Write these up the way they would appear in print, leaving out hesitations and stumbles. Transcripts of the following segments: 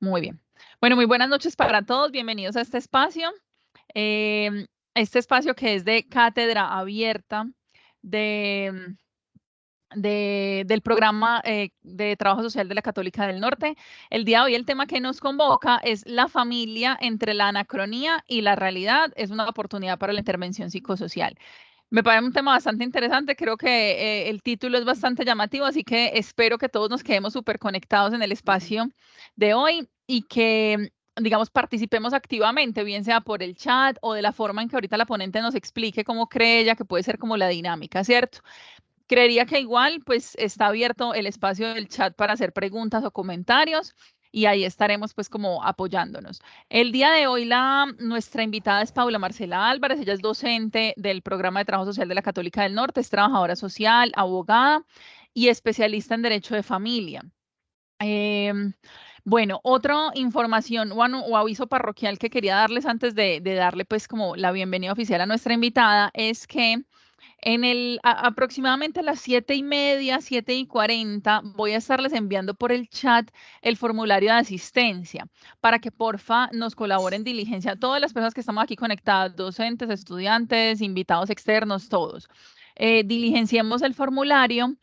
Muy bien. Bueno, muy buenas noches para todos. Bienvenidos a este espacio. Este espacio que es de cátedra abierta de, del programa de Trabajo Social de la Católica del Norte. El día de hoy el tema que nos convoca es la familia entre la anacronía y la realidad. Es una oportunidad para la intervención psicosocial. Me parece un tema bastante interesante, creo que el título es bastante llamativo, así que espero que todos nos quedemos súper conectados en el espacio de hoy y que, digamos, participemos activamente, bien sea por el chat o de la forma en que ahorita la ponente nos explique cómo cree ella que puede ser como la dinámica, ¿cierto? Creería que igual, pues está abierto el espacio del chat para hacer preguntas o comentarios y ahí estaremos pues como apoyándonos. El día de hoy nuestra invitada es Paula Marcela Álvarez, ella es docente del programa de trabajo social de la Católica del Norte, es trabajadora social, abogada y especialista en derecho de familia. Em, bueno, otra información o aviso parroquial que quería darles antes de darle pues como la bienvenida oficial a nuestra invitada es que aproximadamente a las 7:30, 7:40, voy a estarles enviando por el chat el formulario de asistencia para que porfa nos colaboren diligencia. Todas las personas que estamos aquí conectadas, docentes, estudiantes, invitados externos, todos. Diligenciemos el formulario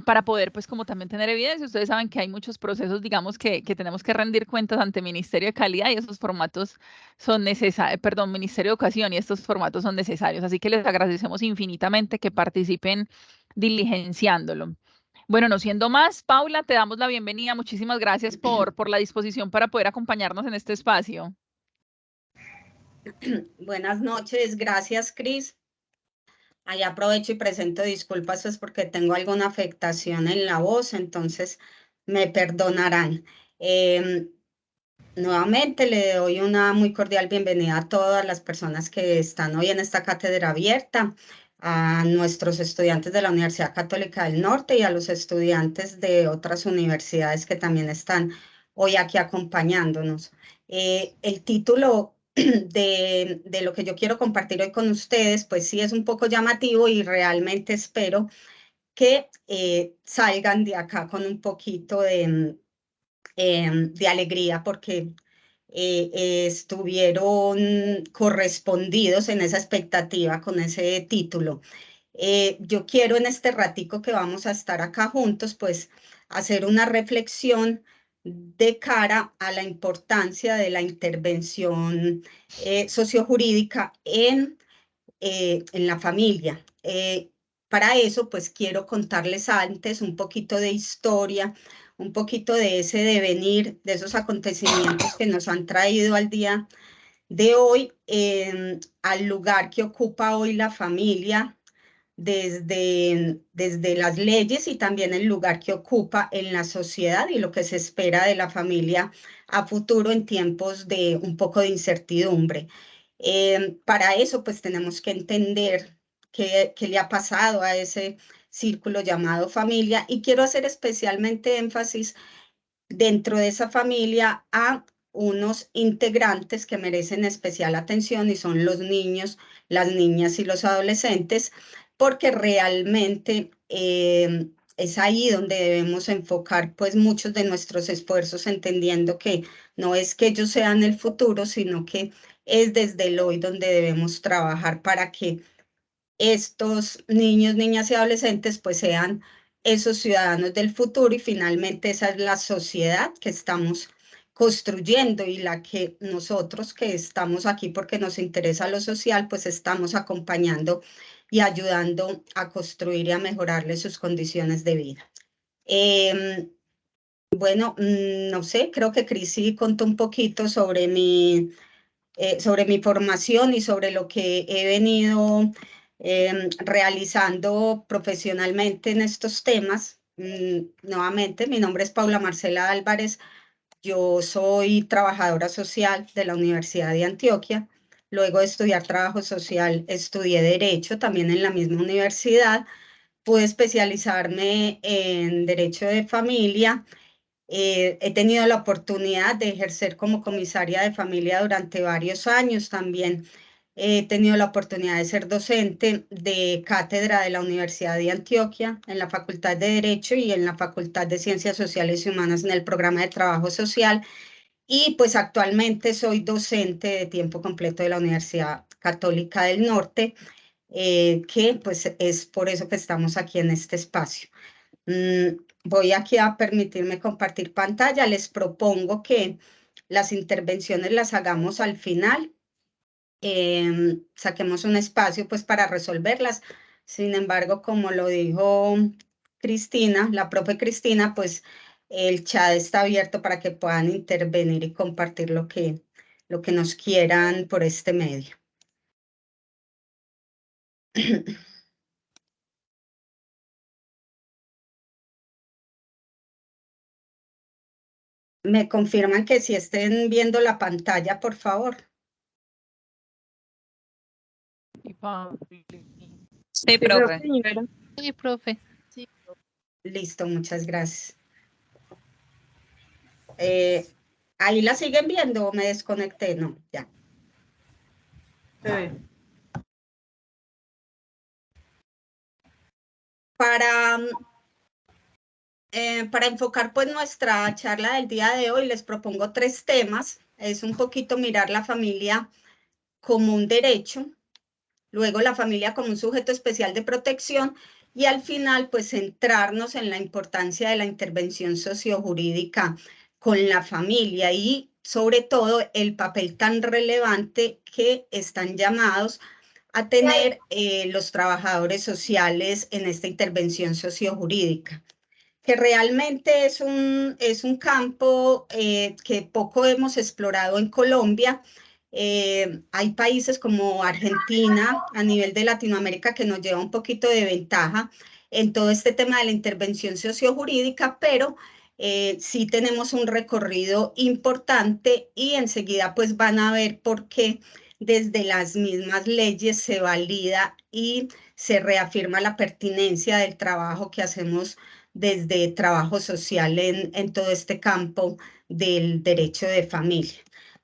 para poder, pues, como también tener evidencia. Ustedes saben que hay muchos procesos, digamos, que tenemos que rendir cuentas ante Ministerio de Calidad y esos formatos son necesarios, perdón, Ministerio de Educación y estos formatos son necesarios. Así que les agradecemos infinitamente que participen diligenciándolo. Bueno, no siendo más, Paula, te damos la bienvenida. Muchísimas gracias por la disposición para poder acompañarnos en este espacio. Buenas noches, gracias, Cris. Ahí aprovecho y presento disculpas pues porque tengo alguna afectación en la voz, entonces me perdonarán. Nuevamente le doy una muy cordial bienvenida a todas las personas que están hoy en esta cátedra abierta, a nuestros estudiantes de la Universidad Católica del Norte y a los estudiantes de otras universidades que también están hoy aquí acompañándonos. El título de lo que yo quiero compartir hoy con ustedes, pues sí es un poco llamativo y realmente espero que salgan de acá con un poquito de alegría porque estuvieron correspondidos en esa expectativa con ese título. Yo quiero en este ratico que vamos a estar acá juntos, pues hacer una reflexión de cara a la importancia de la intervención sociojurídica en la familia. Para eso, pues quiero contarles antes un poquito de historia, un poquito de ese devenir, de esos acontecimientos que nos han traído al día de hoy, al lugar que ocupa hoy la familia desde las leyes y también el lugar que ocupa en la sociedad y lo que se espera de la familia a futuro en tiempos de un poco de incertidumbre. Para eso, pues tenemos que entender qué le ha pasado a ese círculo llamado familia y quiero hacer especialmente énfasis dentro de esa familia a unos integrantes que merecen especial atención y son los niños, las niñas y los adolescentes, porque realmente es ahí donde debemos enfocar pues muchos de nuestros esfuerzos, entendiendo que no es que ellos sean el futuro, sino que es desde el hoy donde debemos trabajar para que estos niños, niñas y adolescentes pues sean esos ciudadanos del futuro y finalmente esa es la sociedad que estamos construyendo y la que nosotros que estamos aquí porque nos interesa lo social pues estamos acompañando y ayudando a construir y a mejorarle sus condiciones de vida. Bueno, no sé, creo que Cris sí contó un poquito sobre mi formación y sobre lo que he venido realizando profesionalmente en estos temas. Nuevamente, mi nombre es Paula Marcela Álvarez, yo soy trabajadora social de la Universidad de Antioquia. Luego de estudiar trabajo social, estudié Derecho también en la misma universidad. Pude especializarme en Derecho de Familia. He tenido la oportunidad de ejercer como comisaria de familia durante varios años. También he tenido la oportunidad de ser docente de cátedra de la Universidad de Antioquia en la Facultad de Derecho y en la Facultad de Ciencias Sociales y Humanas en el programa de Trabajo Social. y pues actualmente soy docente de tiempo completo de la Universidad Católica del Norte, que pues es por eso que estamos aquí en este espacio. Voy aquí a permitirme compartir pantalla. Les propongo que las intervenciones las hagamos al final. Saquemos un espacio pues para resolverlas. Sin embargo, como lo dijo Cristina, la profe Cristina, pues el chat está abierto para que puedan intervenir y compartir lo que nos quieran por este medio. Me confirman que si estén viendo la pantalla, por favor. Sí, profe. Sí, profe. Listo, muchas gracias. ¿Ahí la siguen viendo o me desconecté? No, ya. Para enfocar pues nuestra charla del día de hoy, les propongo 3 temas. Es un poquito mirar la familia como un derecho, luego la familia como un sujeto especial de protección y al final pues centrarnos en la importancia de la intervención sociojurídica con la familia y sobre todo el papel tan relevante que están llamados a tener los trabajadores sociales en esta intervención sociojurídica, que realmente es un campo que poco hemos explorado en Colombia. Hay países como Argentina a nivel de Latinoamérica que nos lleva un poquito de ventaja en todo este tema de la intervención sociojurídica, pero sí tenemos un recorrido importante y enseguida pues van a ver por qué desde las mismas leyes se valida y se reafirma la pertinencia del trabajo que hacemos desde trabajo social en todo este campo del derecho de familia.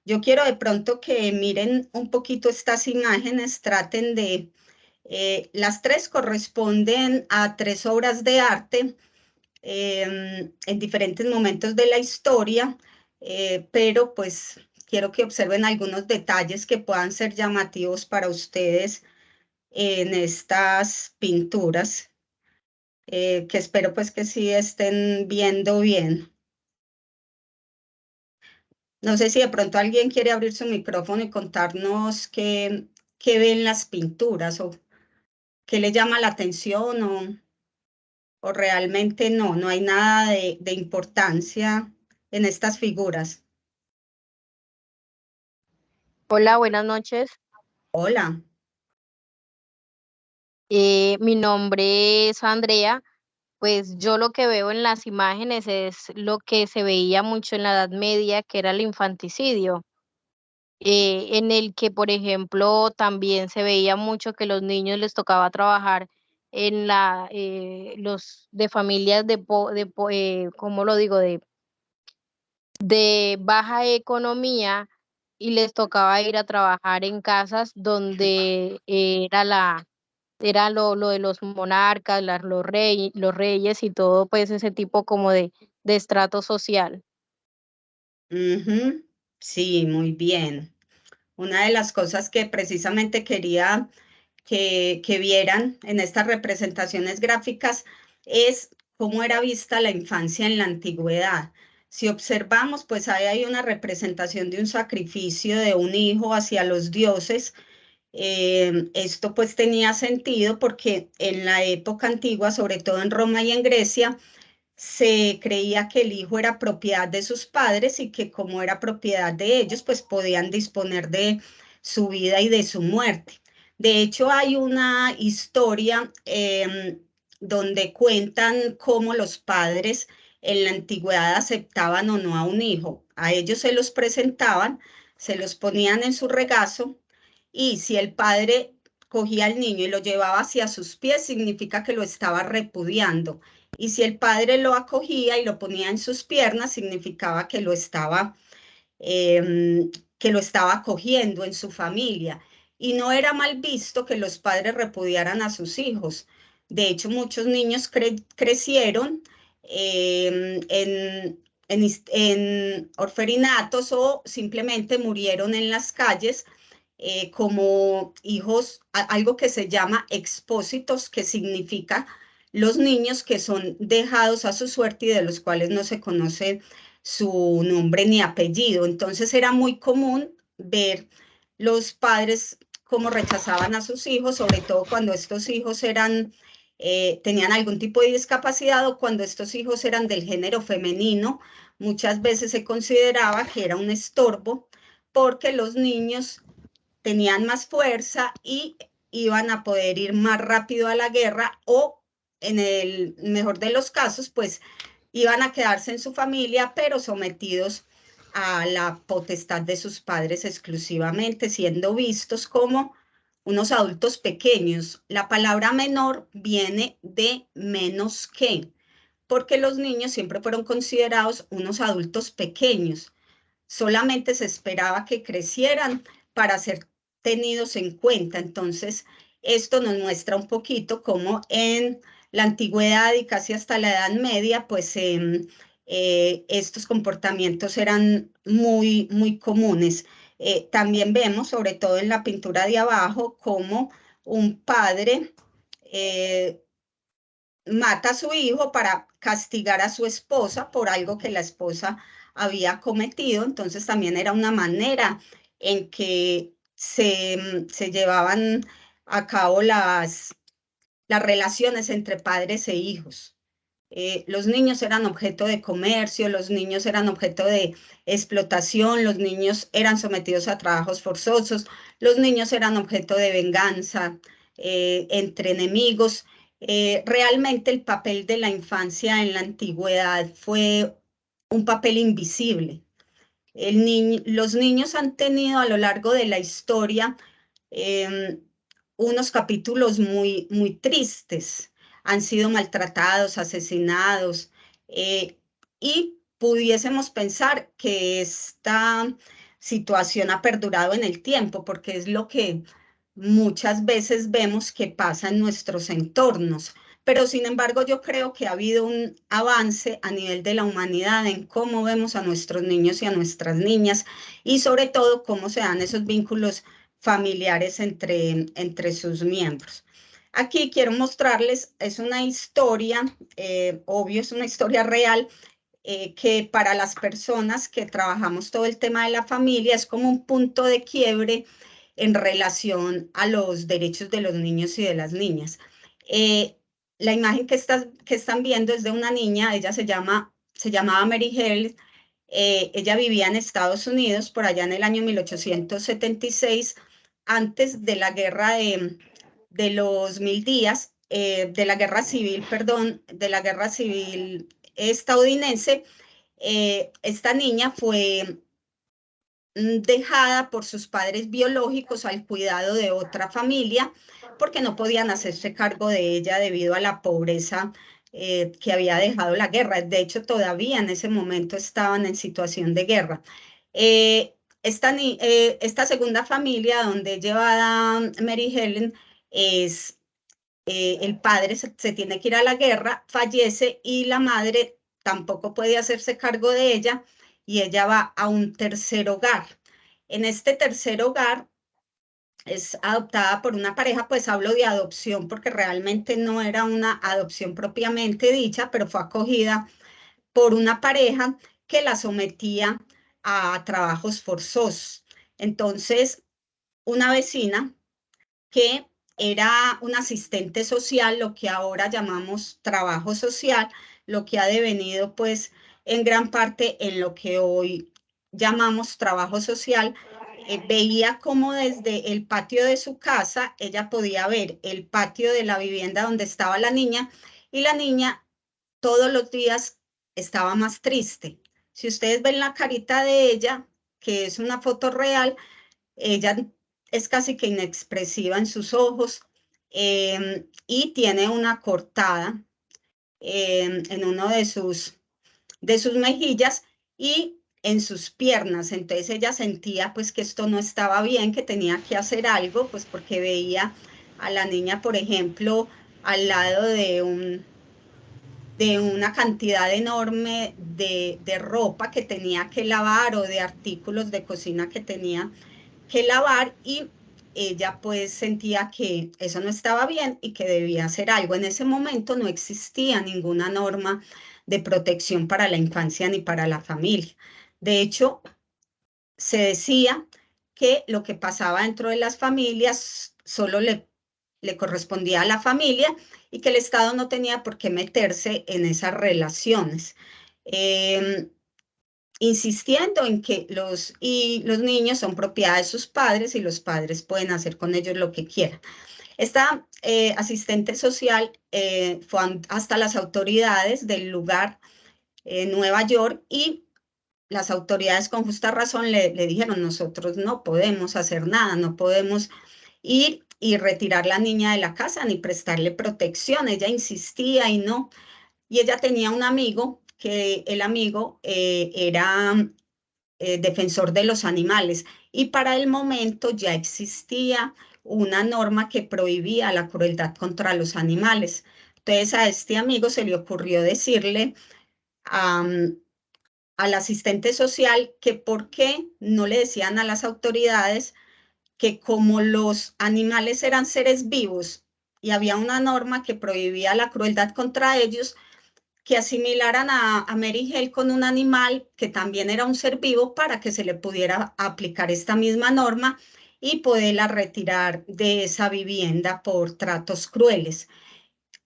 Yo quiero de pronto que miren un poquito estas imágenes, traten de, las 3 corresponden a 3 obras de arte en diferentes momentos de la historia, pero pues quiero que observen algunos detalles que puedan ser llamativos para ustedes en estas pinturas. Que espero pues que sí estén viendo bien. No sé si de pronto alguien quiere abrir su micrófono y contarnos qué ven las pinturas o qué le llama la atención o realmente no hay nada de importancia en estas figuras. Hola, buenas noches. Hola. Mi nombre es Andrea. Pues yo lo que veo en las imágenes es lo que se veía mucho en la Edad Media, que era el infanticidio, en el que, por ejemplo, también se veía mucho que los niños les tocaba trabajar en los de familias ¿cómo lo digo? De baja economía y les tocaba ir a trabajar en casas donde era lo de los monarcas, los reyes y todo, pues ese tipo como de estrato social. Sí, muy bien. Una de las cosas que precisamente quería que vieran en estas representaciones gráficas es cómo era vista la infancia en la antigüedad. Si observamos, pues ahí hay una representación de un sacrificio de un hijo hacia los dioses. Esto pues tenía sentido porque en la época antigua, sobre todo en Roma y en Grecia, se creía que el hijo era propiedad de sus padres y que como era propiedad de ellos, pues podían disponer de su vida y de su muerte. De hecho, hay una historia donde cuentan cómo los padres en la antigüedad aceptaban o no a un hijo. A ellos se los presentaban, se los ponían en su regazo y si el padre cogía al niño y lo llevaba hacia sus pies, significa que lo estaba repudiando. Y si el padre lo acogía y lo ponía en sus piernas, significaba que lo estaba acogiendo en su familia. Y no era mal visto que los padres repudiaran a sus hijos. De hecho, muchos niños crecieron en orferinatos o simplemente murieron en las calles como hijos, algo que se llama expósitos, que significa los niños que son dejados a su suerte y de los cuales no se conoce su nombre ni apellido. Entonces era muy común ver los padres cómo rechazaban a sus hijos, sobre todo cuando estos hijos eran, tenían algún tipo de discapacidad o cuando estos hijos eran del género femenino. Muchas veces se consideraba que era un estorbo porque los niños tenían más fuerza y iban a poder ir más rápido a la guerra o en el mejor de los casos, pues iban a quedarse en su familia, pero sometidos a la potestad de sus padres exclusivamente, siendo vistos como unos adultos pequeños. La palabra menor viene de menos que, porque los niños siempre fueron considerados unos adultos pequeños. Solamente se esperaba que crecieran para ser tenidos en cuenta. Entonces, esto nos muestra un poquito cómo en la antigüedad y casi hasta la Edad Media, pues estos comportamientos eran muy, muy comunes. También vemos, sobre todo en la pintura de abajo, cómo un padre mata a su hijo para castigar a su esposa por algo que la esposa había cometido. Entonces también era una manera en que se llevaban a cabo las relaciones entre padres e hijos. Los niños eran objeto de comercio, los niños eran objeto de explotación, los niños eran sometidos a trabajos forzosos, los niños eran objeto de venganza entre enemigos. Realmente el papel de la infancia en la antigüedad fue un papel invisible. Los niños han tenido a lo largo de la historia eh, unos capítulos muy, muy tristes. Han sido maltratados, asesinados, y pudiésemos pensar que esta situación ha perdurado en el tiempo, porque es lo que muchas veces vemos que pasa en nuestros entornos. Pero sin embargo, yo creo que ha habido un avance a nivel de la humanidad en cómo vemos a nuestros niños y a nuestras niñas y sobre todo cómo se dan esos vínculos familiares entre sus miembros. Aquí quiero mostrarles, es una historia, obvio, es una historia real, que para las personas que trabajamos todo el tema de la familia es como un punto de quiebre en relación a los derechos de los niños y de las niñas. La imagen que están viendo es de una niña, ella se llamaba Mary Hale. Ella vivía en Estados Unidos por allá en el año 1876, antes de la guerra de los 1000 días, de la guerra civil, perdón, de la guerra civil estadounidense. Esta niña fue dejada por sus padres biológicos al cuidado de otra familia porque no podían hacerse cargo de ella debido a la pobreza que había dejado la guerra. De hecho, todavía en ese momento estaban en situación de guerra. Esta segunda familia donde llevada Mary Helen es el padre se tiene que ir a la guerra, fallece y la madre tampoco puede hacerse cargo de ella y ella va a un tercer hogar. En este tercer hogar es adoptada por una pareja, pues hablo de adopción porque realmente no era una adopción propiamente dicha, pero fue acogida por una pareja que la sometía a trabajos forzosos. Entonces, una vecina que era un asistente social, lo que ahora llamamos trabajo social, lo que ha devenido pues en gran parte en lo que hoy llamamos trabajo social. Veía como desde el patio de su casa ella podía ver el patio de la vivienda donde estaba la niña y la niña todos los días estaba más triste. Si ustedes ven la carita de ella, que es una foto real, ella es casi que inexpresiva en sus ojos y tiene una cortada en uno de sus mejillas y en sus piernas. Entonces ella sentía pues que esto no estaba bien, que tenía que hacer algo, pues porque veía a la niña, por ejemplo, al lado de de una cantidad enorme de ropa que tenía que lavar o de artículos de cocina que tenía que lavar, y ella pues sentía que eso no estaba bien y que debía hacer algo. En ese momento no existía ninguna norma de protección para la infancia ni para la familia. De hecho, se decía que lo que pasaba dentro de las familias solo le correspondía a la familia y que el Estado no tenía por qué meterse en esas relaciones. Insistiendo en que los niños son propiedad de sus padres y los padres pueden hacer con ellos lo que quieran. Esta asistente social fue hasta las autoridades del lugar, Nueva York, y las autoridades con justa razón le dijeron: nosotros no podemos hacer nada, no podemos ir y retirar la niña de la casa ni prestarle protección. Ella insistía y no. Y ella tenía un amigo, que el amigo era defensor de los animales, y para el momento ya existía una norma que prohibía la crueldad contra los animales. Entonces a este amigo se le ocurrió decirle al asistente social que por qué no le decían a las autoridades que, como los animales eran seres vivos y había una norma que prohibía la crueldad contra ellos, que asimilaran a Mary Hale con un animal que también era un ser vivo, para que se le pudiera aplicar esta misma norma y poderla retirar de esa vivienda por tratos crueles.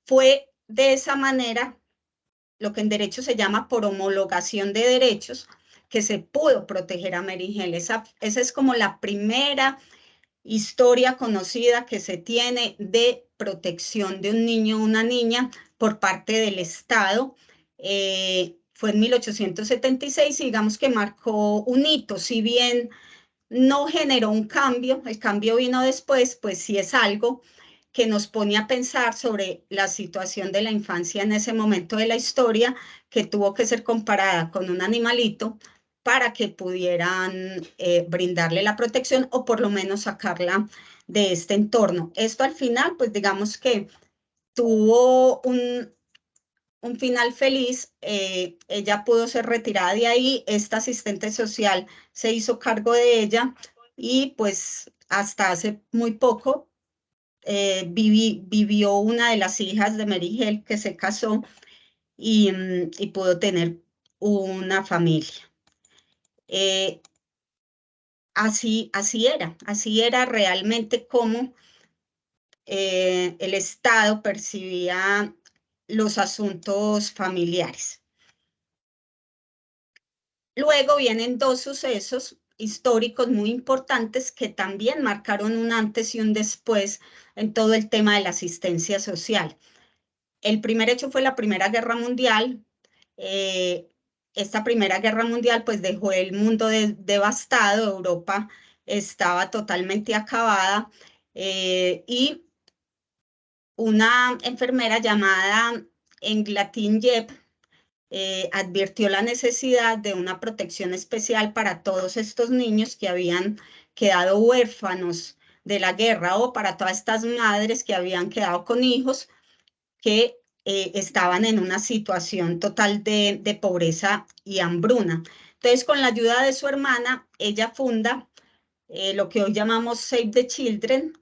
Fue de esa manera, lo que en derecho se llama por homologación de derechos, que se pudo proteger a Mary Hale. Esa es como la primera historia conocida que se tiene de protección de un niño o una niña por parte del Estado. Fue en 1876 y digamos que marcó un hito. Si bien no generó un cambio, el cambio vino después, pues sí es algo que nos pone a pensar sobre la situación de la infancia en ese momento de la historia, que tuvo que ser comparada con un animalito para que pudieran brindarle la protección o por lo menos sacarla de este entorno. Esto al final, pues digamos que tuvo un final feliz. Ella pudo ser retirada de ahí, esta asistente social se hizo cargo de ella y pues hasta hace muy poco vivió una de las hijas de Mary Hale, que se casó y pudo tener una familia. Así era realmente como el Estado percibía los asuntos familiares. Luego vienen dos sucesos históricos muy importantes que también marcaron un antes y un después en todo el tema de la asistencia social. El primer hecho fue la Primera Guerra Mundial. Esta Primera Guerra Mundial pues dejó el mundo devastado. Europa estaba totalmente acabada, y una enfermera llamada Englatin Jebb advirtió la necesidad de una protección especial para todos estos niños que habían quedado huérfanos de la guerra, o para todas estas madres que habían quedado con hijos que estaban en una situación total de pobreza y hambruna. Entonces, con la ayuda de su hermana, ella funda lo que hoy llamamos Save the Children.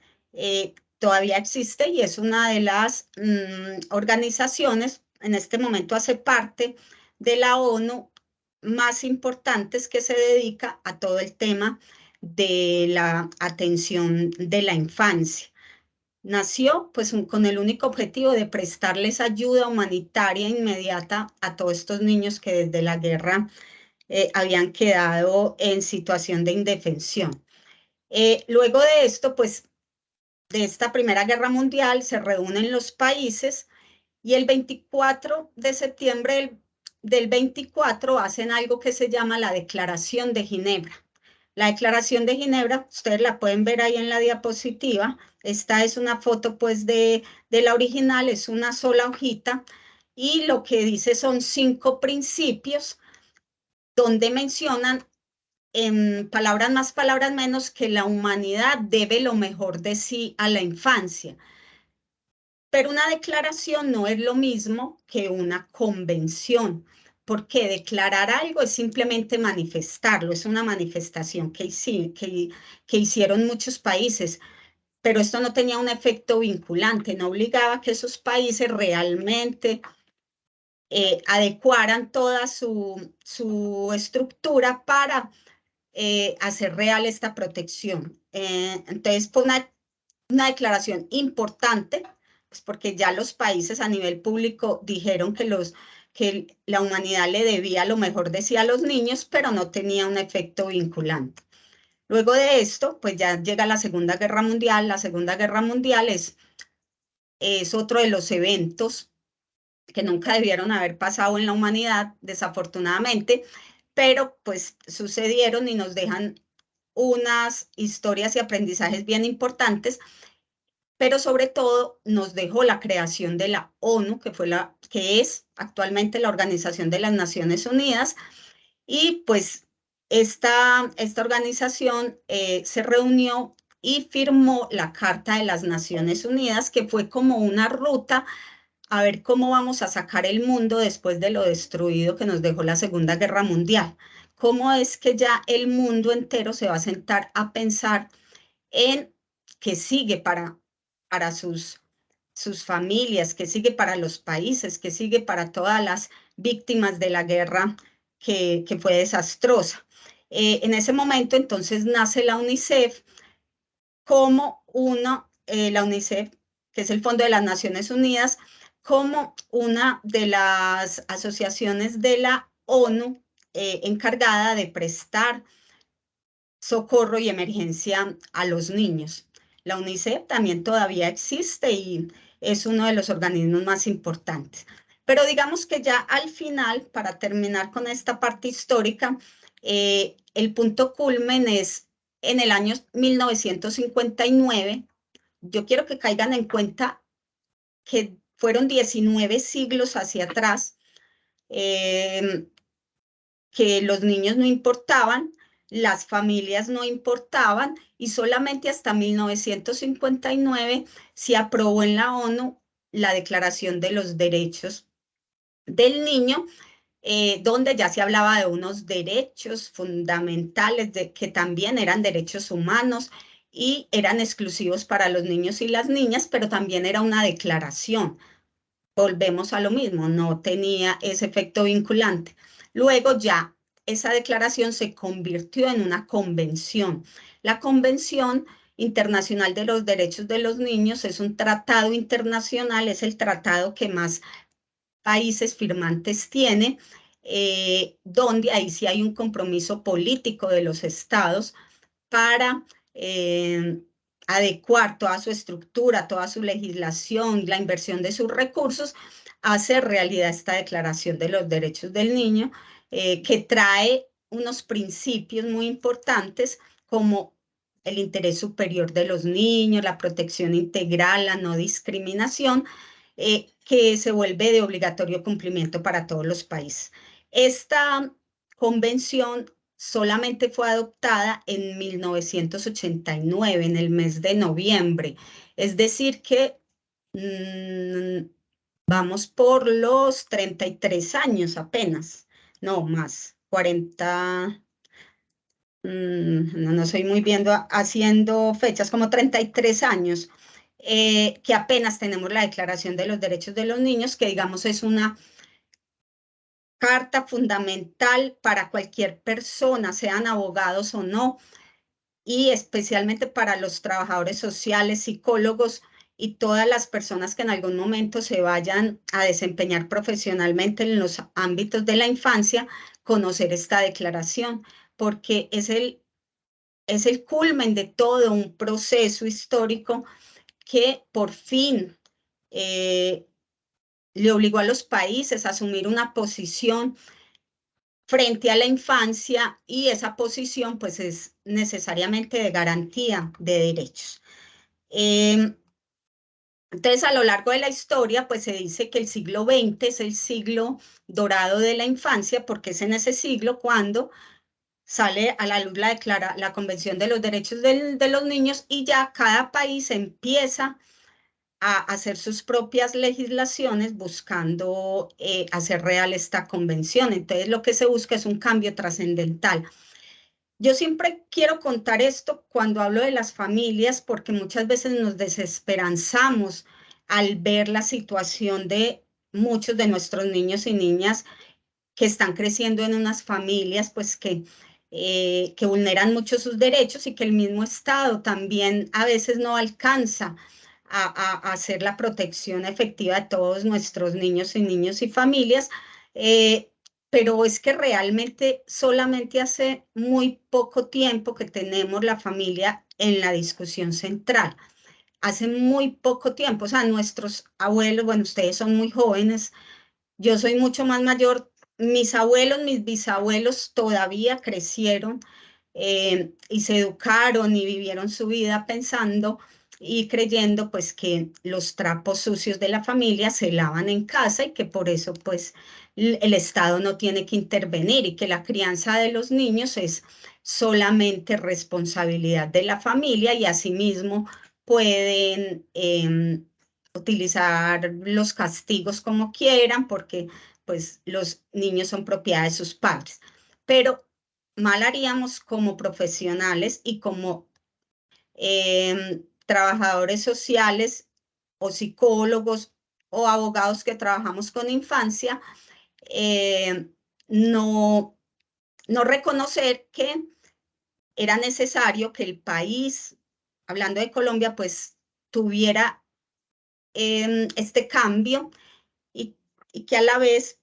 Todavía existe y es una de las organizaciones, en este momento hace parte de la ONU, más importantes, que se dedica a todo el tema de la atención de la infancia. Nació pues con el único objetivo de prestarles ayuda humanitaria inmediata a todos estos niños que desde la guerra habían quedado en situación de indefensión. Luego de esto, pues de esta Primera Guerra Mundial, se reúnen los países y el 24 de septiembre del 24 hacen algo que se llama la Declaración de Ginebra. La Declaración de Ginebra, ustedes la pueden ver ahí en la diapositiva. Esta es una foto pues de la original, es una sola hojita, y lo que dice son 5 principios donde mencionan, en palabras más, palabras menos, que la humanidad debe lo mejor de sí a la infancia. Pero una declaración no es lo mismo que una convención, porque declarar algo es simplemente manifestarlo, es una manifestación que hicieron muchos países, pero esto no tenía un efecto vinculante, no obligaba a que esos países realmente adecuaran toda su estructura para hacer real esta protección. Entonces fue una declaración importante, pues porque ya los países a nivel público dijeron que la humanidad le debía lo mejor de sí a los niños, pero no tenía un efecto vinculante. Luego de esto, pues ya llega la Segunda Guerra Mundial. La Segunda Guerra Mundial es otro de los eventos que nunca debieron haber pasado en la humanidad, desafortunadamente, pero pues sucedieron y nos dejan unas historias y aprendizajes bien importantes, pero sobre todo nos dejó la creación de la ONU, que es actualmente la Organización de las Naciones Unidas, y pues esta organización se reunió y firmó la Carta de las Naciones Unidas, que fue como una ruta a ver cómo vamos a sacar el mundo después de lo destruido que nos dejó la Segunda Guerra Mundial. ¿Cómo es que ya el mundo entero se va a sentar a pensar en qué sigue para sus familias, qué sigue para los países, qué sigue para todas las víctimas de la guerra que fue desastrosa? En ese momento entonces nace la UNICEF como la UNICEF, que es el Fondo de las Naciones Unidas, como una de las asociaciones de la ONU encargada de prestar socorro y emergencia a los niños. La UNICEF también todavía existe y es uno de los organismos más importantes. Pero digamos que ya al final, para terminar con esta parte histórica, el punto culmen es en el año 1959. Yo quiero que caigan en cuenta que fueron 19 siglos hacia atrás, que los niños no importaban, las familias no importaban, y solamente hasta 1959 se aprobó en la ONU la Declaración de los Derechos del Niño, donde ya se hablaba de unos derechos fundamentales que también eran derechos humanos y eran exclusivos para los niños y las niñas, pero también era una declaración. Volvemos a lo mismo, no tenía ese efecto vinculante. Luego ya esa declaración se convirtió en una convención. La Convención Internacional de los Derechos de los Niños es un tratado internacional, es el tratado que más países firmantes tiene, donde ahí sí hay un compromiso político de los estados para adecuar toda su estructura, toda su legislación, la inversión de sus recursos, a hacer realidad esta Declaración de los Derechos del Niño, que trae unos principios muy importantes como el interés superior de los niños, la protección integral, la no discriminación, que se vuelve de obligatorio cumplimiento para todos los países. Esta convención solamente fue adoptada en 1989, en el mes de noviembre. Es decir que vamos por los 33 años apenas, no más, 40, no soy muy bien haciendo fechas, como 33 años, que apenas tenemos la Declaración de los Derechos de los Niños, que digamos es una carta fundamental para cualquier persona, sean abogados o no, y especialmente para los trabajadores sociales, psicólogos y todas las personas que en algún momento se vayan a desempeñar profesionalmente en los ámbitos de la infancia, conocer esta declaración, porque es el culmen de todo un proceso histórico que por fin le obligó a los países a asumir una posición frente a la infancia, y esa posición pues es necesariamente de garantía de derechos. Entonces, a lo largo de la historia, pues se dice que el siglo XX es el siglo dorado de la infancia, porque es en ese siglo cuando sale a la luz la Convención de los Derechos de los Niños, y ya cada país empieza a hacer sus propias legislaciones buscando hacer real esta convención. Entonces, lo que se busca es un cambio trascendental. Yo siempre quiero contar esto cuando hablo de las familias, porque muchas veces nos desesperanzamos al ver la situación de muchos de nuestros niños y niñas que están creciendo en unas familias pues que vulneran mucho sus derechos y que el mismo Estado también a veces no alcanza a hacer la protección efectiva de todos nuestros niños y familias. Pero es que realmente solamente hace muy poco tiempo que tenemos la familia en la discusión central. Hace muy poco tiempo, o sea, nuestros abuelos, bueno, ustedes son muy jóvenes, yo soy mucho más mayor, mis abuelos, mis bisabuelos todavía crecieron y se educaron y vivieron su vida pensando y creyendo pues que los trapos sucios de la familia se lavan en casa y que por eso pues el Estado no tiene que intervenir y que la crianza de los niños es solamente responsabilidad de la familia y asimismo pueden utilizar los castigos como quieran porque pues los niños son propiedad de sus padres. Pero mal haríamos como profesionales y como trabajadores sociales o psicólogos o abogados que trabajamos con infancia, no reconocer que era necesario que el país, hablando de Colombia, pues tuviera este cambio y que a la vez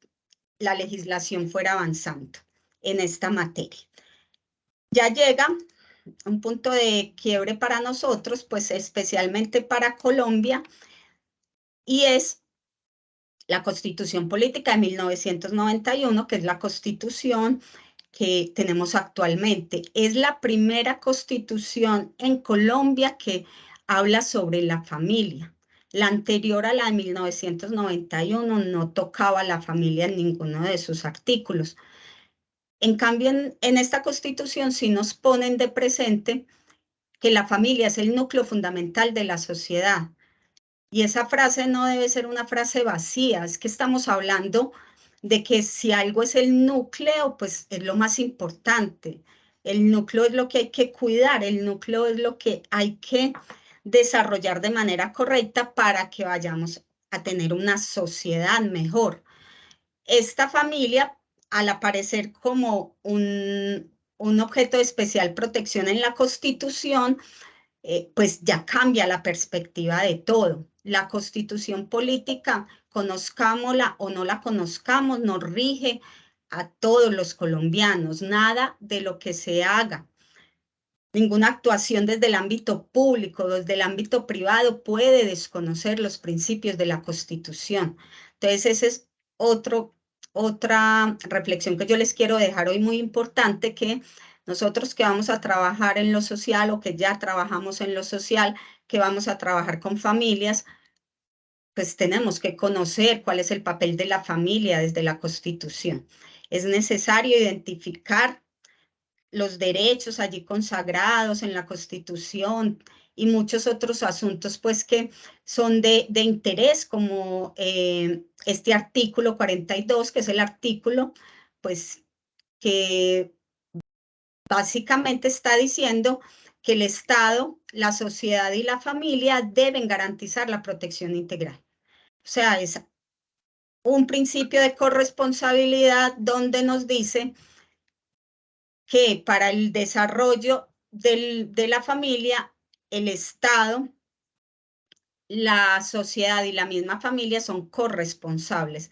la legislación fuera avanzando en esta materia. Ya llega un punto de quiebre para nosotros, pues especialmente para Colombia, y es la Constitución Política de 1991, que es la Constitución que tenemos actualmente. Es la primera constitución en Colombia que habla sobre la familia. La anterior a la de 1991 no tocaba la familia en ninguno de sus artículos. En cambio, en esta constitución sí nos ponen de presente que la familia es el núcleo fundamental de la sociedad. Y esa frase no debe ser una frase vacía, es que estamos hablando de que si algo es el núcleo, pues es lo más importante. El núcleo es lo que hay que cuidar, el núcleo es lo que hay que desarrollar de manera correcta para que vayamos a tener una sociedad mejor. Esta familia, al aparecer como un objeto de especial protección en la Constitución, pues ya cambia la perspectiva de todo. La Constitución política, conozcámosla o no la conozcamos, nos rige a todos los colombianos. Nada de lo que se haga, ninguna actuación desde el ámbito público, desde el ámbito privado puede desconocer los principios de la Constitución. Entonces, esa es otra reflexión que yo les quiero dejar hoy muy importante, que nosotros que vamos a trabajar en lo social o que ya trabajamos en lo social, que vamos a trabajar con familias, pues tenemos que conocer cuál es el papel de la familia desde la Constitución. Es necesario identificar los derechos allí consagrados en la Constitución y muchos otros asuntos pues que son de interés, como este artículo 42, que es el artículo pues que básicamente está diciendo que el Estado, la sociedad y la familia deben garantizar la protección integral. O sea, es un principio de corresponsabilidad donde nos dice que para el desarrollo de la familia, el Estado, la sociedad y la misma familia son corresponsables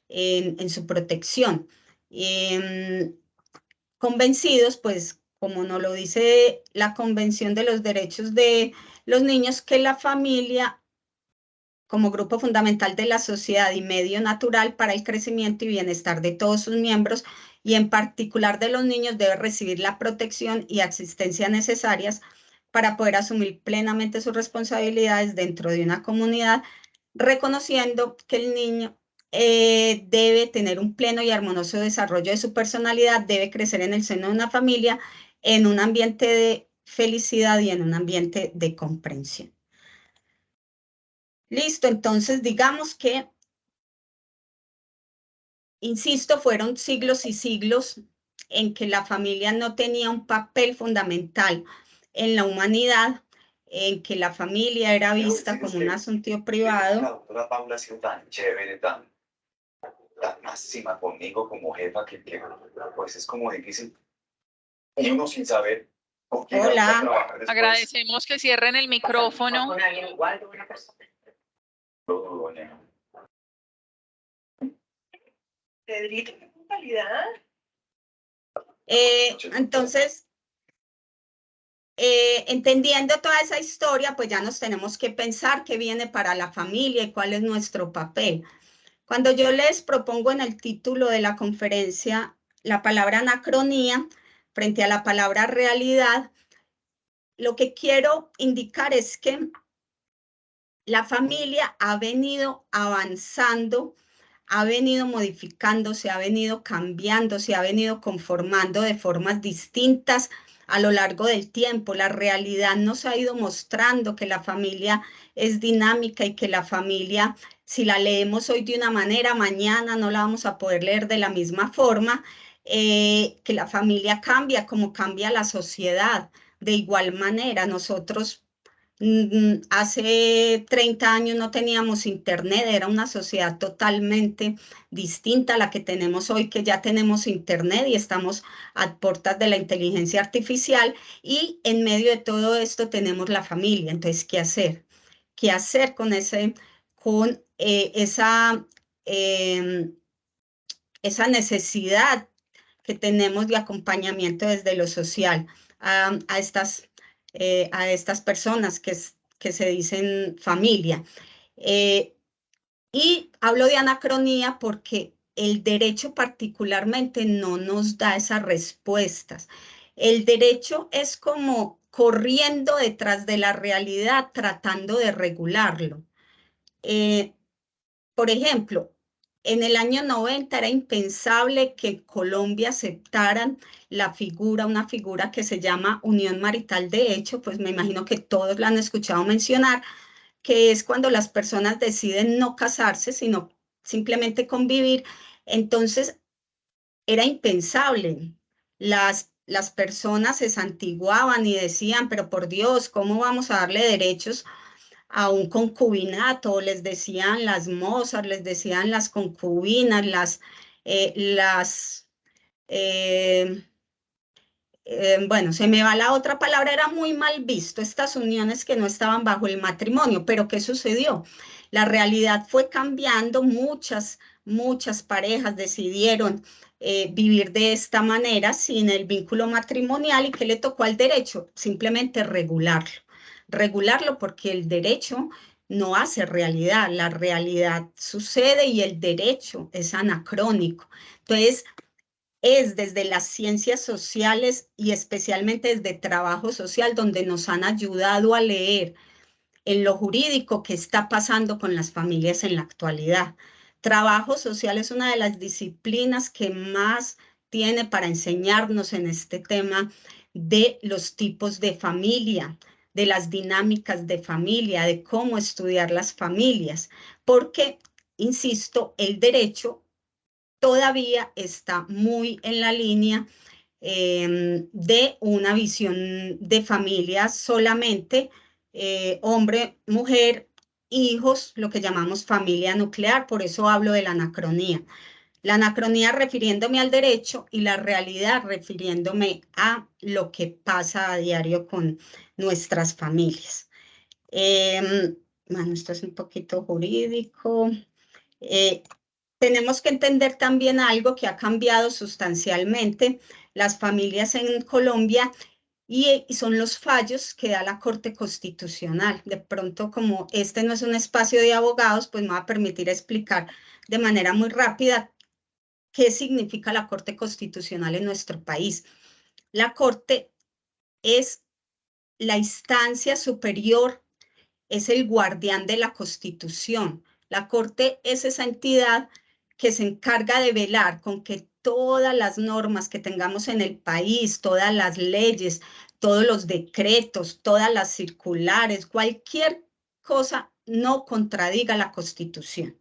en su protección. Convencidos, pues, como nos lo dice la Convención de los Derechos de los Niños, que la familia, como grupo fundamental de la sociedad y medio natural para el crecimiento y bienestar de todos sus miembros, y en particular de los niños, debe recibir la protección y asistencia necesarias para poder asumir plenamente sus responsabilidades dentro de una comunidad, reconociendo que el niño debe tener un pleno y armonioso desarrollo de su personalidad, debe crecer en el seno de una familia, en un ambiente de felicidad y en un ambiente de comprensión. Listo, entonces digamos que, insisto, fueron siglos y siglos en que la familia no tenía un papel fundamental en la humanidad, en que la familia era vista como un asunto privado. La doctora Paula ha sido tan chévere, tan máxima conmigo como jefa, que pues es como difícil, uno sin saber con quién va a Hola. trabajar después. Agradecemos que cierren el micrófono. Todo, doña. Pedrito, qué puntualidad. Entonces, entendiendo toda esa historia, pues ya nos tenemos que pensar qué viene para la familia y cuál es nuestro papel. Cuando yo les propongo en el título de la conferencia la palabra anacronía frente a la palabra realidad, lo que quiero indicar es que la familia ha venido avanzando, ha venido modificándose, ha venido cambiando, se ha venido conformando de formas distintas a lo largo del tiempo. La realidad nos ha ido mostrando que la familia es dinámica y que la familia, si la leemos hoy de una manera, mañana no la vamos a poder leer de la misma forma, que la familia cambia como cambia la sociedad. De igual manera, nosotros hace 30 años no teníamos internet, era una sociedad totalmente distinta a la que tenemos hoy, que ya tenemos internet y estamos a puertas de la inteligencia artificial, y en medio de todo esto tenemos la familia. Entonces, ¿qué hacer? ¿Qué hacer con esa necesidad que tenemos de acompañamiento desde lo social a estas personas que se dicen familia? Y hablo de anacronía porque el derecho particularmente no nos da esas respuestas. El derecho es como corriendo detrás de la realidad, tratando de regularlo. Por ejemplo, en el año 90 era impensable que en Colombia aceptaran una figura que se llama unión marital de hecho, pues me imagino que todos la han escuchado mencionar, que es cuando las personas deciden no casarse, sino simplemente convivir. Entonces, era impensable. Las personas se santiguaban y decían, pero por Dios, ¿cómo vamos a darle derechos a un concubinato? Les decían las mozas, les decían las concubinas, bueno, se me va la otra palabra, era muy mal visto estas uniones que no estaban bajo el matrimonio. Pero ¿qué sucedió? La realidad fue cambiando, muchas parejas decidieron vivir de esta manera sin el vínculo matrimonial. ¿Y qué le tocó al derecho? Simplemente regularlo, porque el derecho no hace realidad, la realidad sucede y el derecho es anacrónico. Entonces, es desde las ciencias sociales y especialmente desde trabajo social donde nos han ayudado a leer en lo jurídico qué está pasando con las familias en la actualidad. Trabajo social es una de las disciplinas que más tiene para enseñarnos en este tema de los tipos de familia, de las dinámicas de familia, de cómo estudiar las familias, porque, insisto, el derecho todavía está muy en la línea de una visión de familia solamente hombre, mujer, hijos, lo que llamamos familia nuclear. Por eso hablo de la anacronía. La anacronía refiriéndome al derecho y la realidad refiriéndome a lo que pasa a diario con nuestras familias. Bueno, esto es un poquito jurídico. Tenemos que entender también algo que ha cambiado sustancialmente las familias en Colombia, y son los fallos que da la Corte Constitucional. De pronto, como este no es un espacio de abogados, pues me va a permitir explicar de manera muy rápida qué significa la Corte Constitucional en nuestro país. La Corte es la instancia superior, es el guardián de la Constitución. La Corte es esa entidad que se encarga de velar con que todas las normas que tengamos en el país, todas las leyes, todos los decretos, todas las circulares, cualquier cosa no contradiga la Constitución.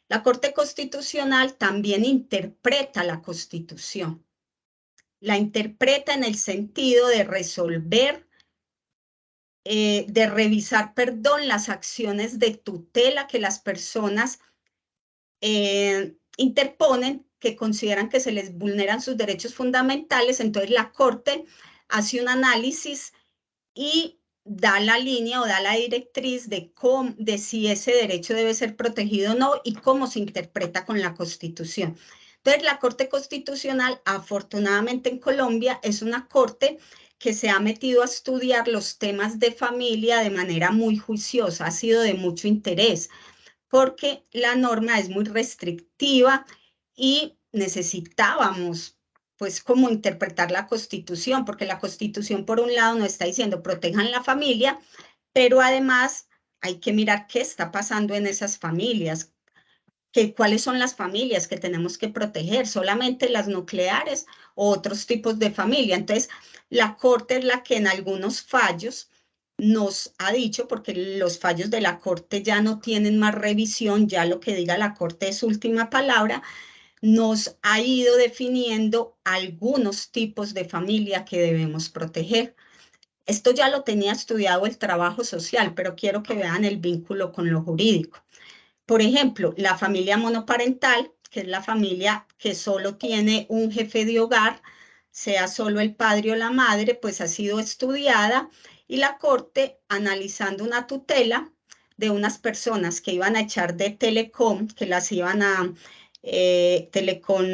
La Corte Constitucional también interpreta la Constitución. La interpreta en el sentido de resolver, de revisar, las acciones de tutela que las personas interponen, que consideran que se les vulneran sus derechos fundamentales. Entonces la Corte hace un análisis y da la línea o da la directriz de si ese derecho debe ser protegido o no y cómo se interpreta con la Constitución. Entonces, la Corte Constitucional, afortunadamente en Colombia, es una corte que se ha metido a estudiar los temas de familia de manera muy juiciosa, ha sido de mucho interés, porque la norma es muy restrictiva y necesitábamos pues cómo interpretar la Constitución, porque la Constitución por un lado nos está diciendo protejan la familia, pero además hay que mirar qué está pasando en esas familias, cuáles son las familias que tenemos que proteger, solamente las nucleares o otros tipos de familia. Entonces, la Corte es la que en algunos fallos nos ha dicho, porque los fallos de la Corte ya no tienen más revisión, ya lo que diga la Corte es última palabra, nos ha ido definiendo algunos tipos de familia que debemos proteger. Esto ya lo tenía estudiado el trabajo social, pero quiero que vean el vínculo con lo jurídico. Por ejemplo, la familia monoparental, que es la familia que solo tiene un jefe de hogar, sea solo el padre o la madre, pues ha sido estudiada y la Corte, analizando una tutela de unas personas que iban a echar de Telecom, que las iban a Telecom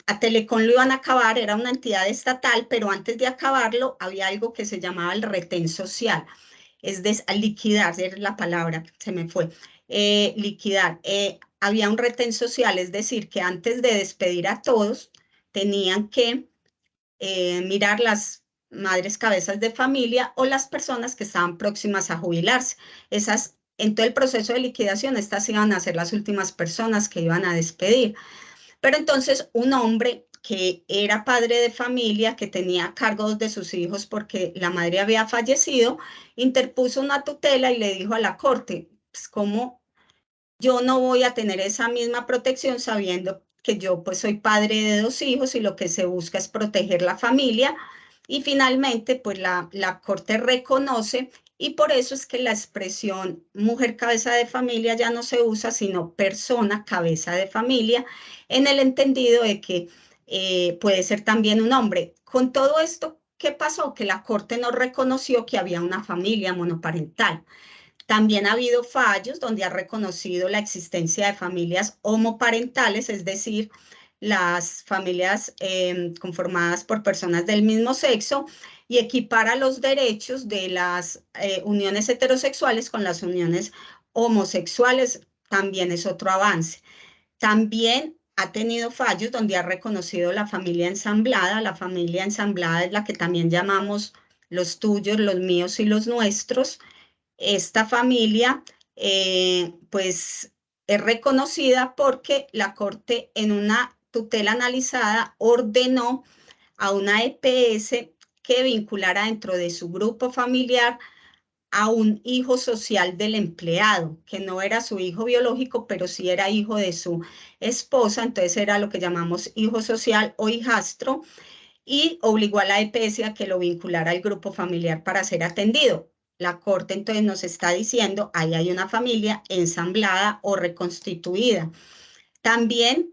a Telecom lo iban a acabar, era una entidad estatal, pero antes de acabarlo había algo que se llamaba el retén social, es de liquidar, es la palabra, se me fue, liquidar. Había un retén social, es decir, que antes de despedir a todos, tenían que mirar las madres cabezas de familia o las personas que estaban próximas a jubilarse. En todo el proceso de liquidación, estas iban a ser las últimas personas que iban a despedir. Pero entonces un hombre que era padre de familia, que tenía cargo de sus hijos porque la madre había fallecido, interpuso una tutela y le dijo a la Corte, pues cómo yo no voy a tener esa misma protección sabiendo que yo pues soy padre de 2 hijos y lo que se busca es proteger la familia. Y finalmente pues la Corte reconoce, y por eso es que la expresión mujer cabeza de familia ya no se usa, sino persona cabeza de familia, en el entendido de que puede ser también un hombre. Con todo esto, ¿qué pasó? Que la Corte no reconoció que había una familia monoparental. También ha habido fallos donde ha reconocido la existencia de familias homoparentales, es decir, las familias conformadas por personas del mismo sexo, y equipara los derechos de las uniones heterosexuales con las uniones homosexuales, también es otro avance. También ha tenido fallos donde ha reconocido la familia ensamblada. La familia ensamblada es la que también llamamos los tuyos, los míos y los nuestros. Esta familia, pues, es reconocida porque la Corte en una tutela analizada ordenó a una EPS que vinculara dentro de su grupo familiar a un hijo social del empleado, que no era su hijo biológico, pero sí era hijo de su esposa, entonces era lo que llamamos hijo social o hijastro, y obligó a la EPS a que lo vinculara al grupo familiar para ser atendido. La Corte entonces nos está diciendo, ahí hay una familia ensamblada o reconstituida. También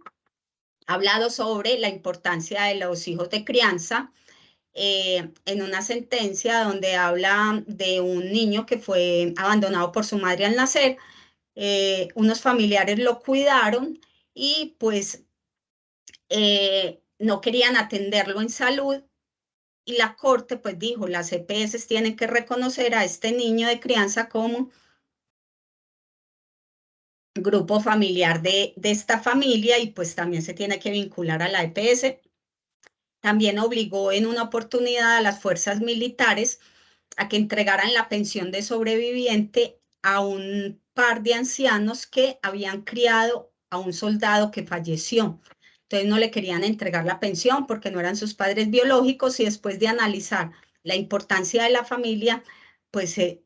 ha hablado sobre la importancia de los hijos de crianza, en una sentencia donde habla de un niño que fue abandonado por su madre al nacer. Unos familiares lo cuidaron y pues no querían atenderlo en salud, y la Corte pues dijo, las EPS tienen que reconocer a este niño de crianza como grupo familiar de esta familia, y pues también se tiene que vincular a la EPS. También obligó en una oportunidad a las fuerzas militares a que entregaran la pensión de sobreviviente a un par de ancianos que habían criado a un soldado que falleció. Entonces no le querían entregar la pensión porque no eran sus padres biológicos, y después de analizar la importancia de la familia, pues se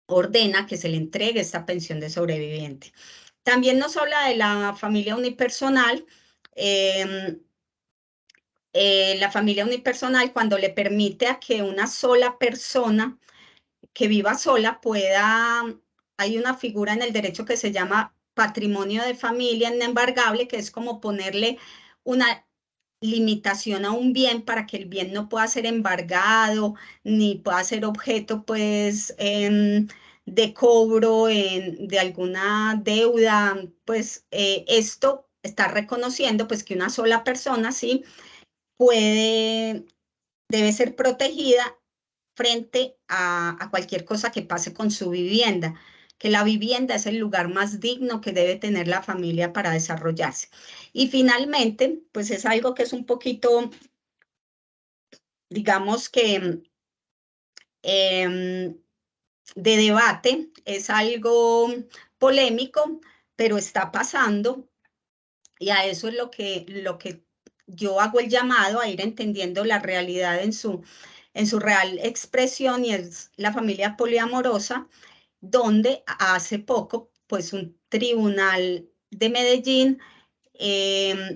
ordena que se le entregue esta pensión de sobreviviente. También nos habla de la familia unipersonal. La familia unipersonal, cuando le permite a que una sola persona que viva sola pueda, hay una figura en el derecho que se llama patrimonio de familia inembargable, que es como ponerle una limitación a un bien para que el bien no pueda ser embargado ni pueda ser objeto, pues, de cobro de alguna deuda. Pues esto está reconociendo pues que una sola persona sí debe ser protegida frente a cualquier cosa que pase con su vivienda, que la vivienda es el lugar más digno que debe tener la familia para desarrollarse. Y finalmente, pues es algo que es un poquito, digamos que de debate, es algo polémico, pero está pasando, y a eso es lo que yo hago el llamado, a ir entendiendo la realidad en su real expresión, y es la familia poliamorosa, donde hace poco, pues un tribunal de Medellín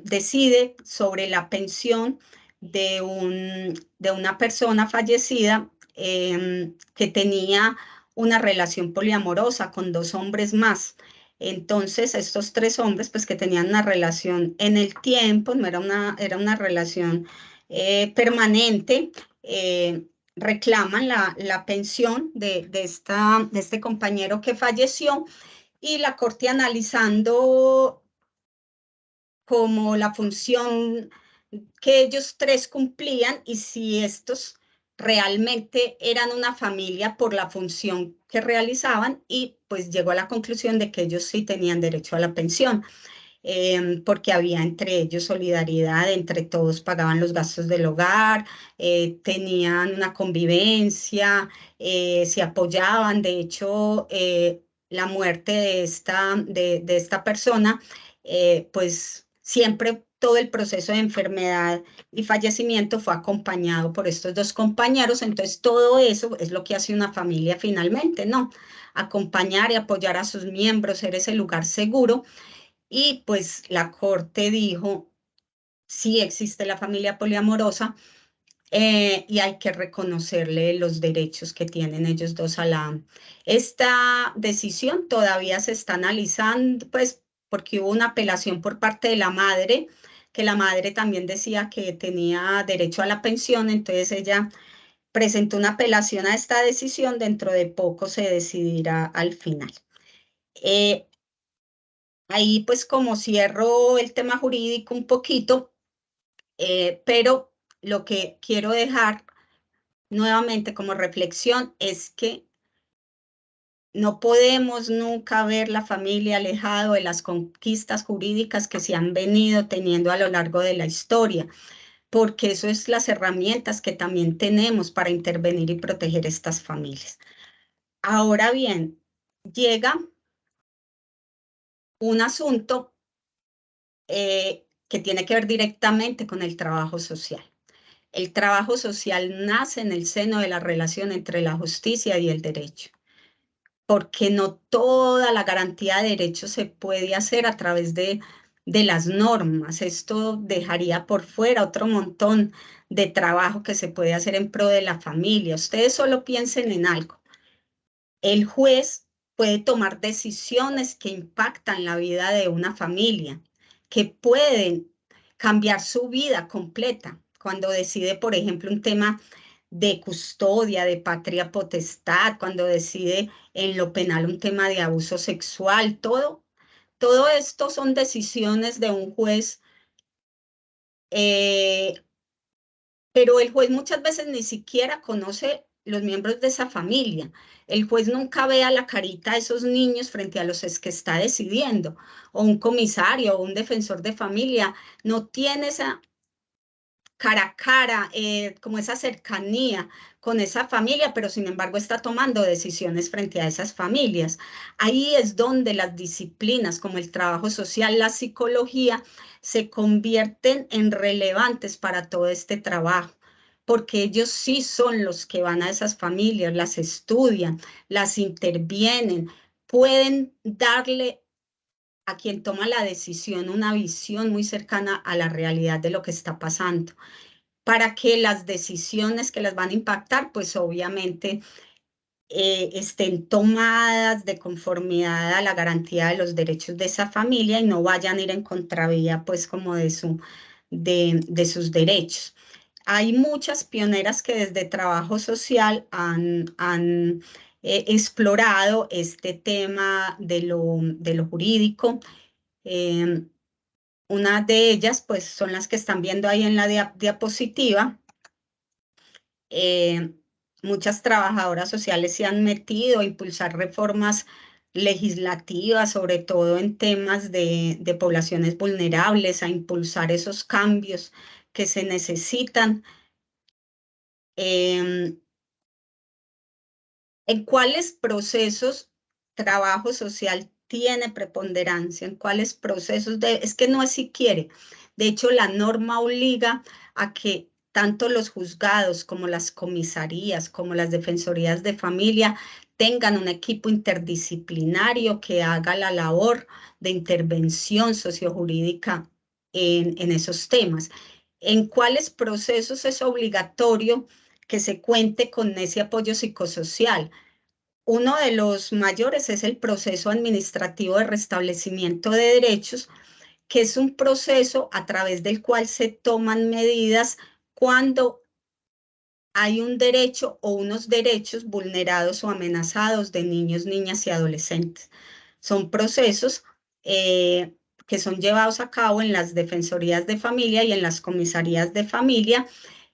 decide sobre la pensión de una persona fallecida que tenía una relación poliamorosa con 2 hombres más. Entonces, estos 3 hombres, pues que tenían una relación en el tiempo, no era una relación permanente, reclaman la pensión de este compañero que falleció, y la Corte, analizando como la función que ellos 3 cumplían y si estos realmente eran una familia por la función que realizaban, y pues llegó a la conclusión de que ellos sí tenían derecho a la pensión. Porque había entre ellos solidaridad, entre todos pagaban los gastos del hogar, tenían una convivencia, se apoyaban. De hecho, la muerte de esta persona, pues siempre todo el proceso de enfermedad y fallecimiento fue acompañado por estos 2 compañeros. Entonces, todo eso es lo que hace una familia finalmente, ¿no? Acompañar y apoyar a sus miembros, ser ese lugar seguro. Y pues la Corte dijo, sí existe la familia poliamorosa, y hay que reconocerle los derechos que tienen ellos 2 a la... Esta decisión todavía se está analizando, pues porque hubo una apelación por parte de la madre, que la madre también decía que tenía derecho a la pensión. Entonces ella presentó una apelación a esta decisión, dentro de poco se decidirá al final. Ahí pues como cierro el tema jurídico un poquito, pero lo que quiero dejar nuevamente como reflexión es que no podemos nunca ver la familia alejado de las conquistas jurídicas que se han venido teniendo a lo largo de la historia, porque eso es las herramientas que también tenemos para intervenir y proteger estas familias. Ahora bien, llega un asunto que tiene que ver directamente con el trabajo social. El trabajo social nace en el seno de la relación entre la justicia y el derecho, porque no toda la garantía de derechos se puede hacer a través de las normas. Esto dejaría por fuera otro montón de trabajo que se puede hacer en pro de la familia. Ustedes solo piensen en algo. El juez puede tomar decisiones que impactan la vida de una familia, que pueden cambiar su vida completa. Cuando decide, por ejemplo, un tema de custodia, de patria potestad, cuando decide en lo penal un tema de abuso sexual, todo esto son decisiones de un juez, pero el juez muchas veces ni siquiera conoce los miembros de esa familia. El juez nunca ve a la carita a esos niños frente a los que está decidiendo, o un comisario o un defensor de familia no tiene cara a cara, como esa cercanía con esa familia, pero sin embargo está tomando decisiones frente a esas familias. Ahí es donde las disciplinas como el trabajo social, la psicología, se convierten en relevantes para todo este trabajo, porque ellos sí son los que van a esas familias, las estudian, las intervienen, pueden darle a quien toma la decisión una visión muy cercana a la realidad de lo que está pasando, para que las decisiones que las van a impactar, pues obviamente estén tomadas de conformidad a la garantía de los derechos de esa familia y no vayan a ir en contravía, pues, como de sus derechos. Hay muchas pioneras que desde trabajo social han explorado este tema de lo jurídico. Una de ellas, pues, son las que están viendo ahí en la diapositiva. Muchas trabajadoras sociales se han metido a impulsar reformas legislativas, sobre todo en temas de poblaciones vulnerables, a impulsar esos cambios que se necesitan. ¿En cuáles procesos trabajo social tiene preponderancia? ¿En cuáles procesos? Es que no es si quiere. De hecho, la norma obliga a que tanto los juzgados como las comisarías, como las defensorías de familia, tengan un equipo interdisciplinario que haga la labor de intervención sociojurídica en esos temas. ¿En cuáles procesos es obligatorio que se cuente con ese apoyo psicosocial? Uno de los mayores es el proceso administrativo de restablecimiento de derechos, que es un proceso a través del cual se toman medidas cuando hay un derecho o unos derechos vulnerados o amenazados de niños, niñas y adolescentes. Son procesos que son llevados a cabo en las defensorías de familia y en las comisarías de familia.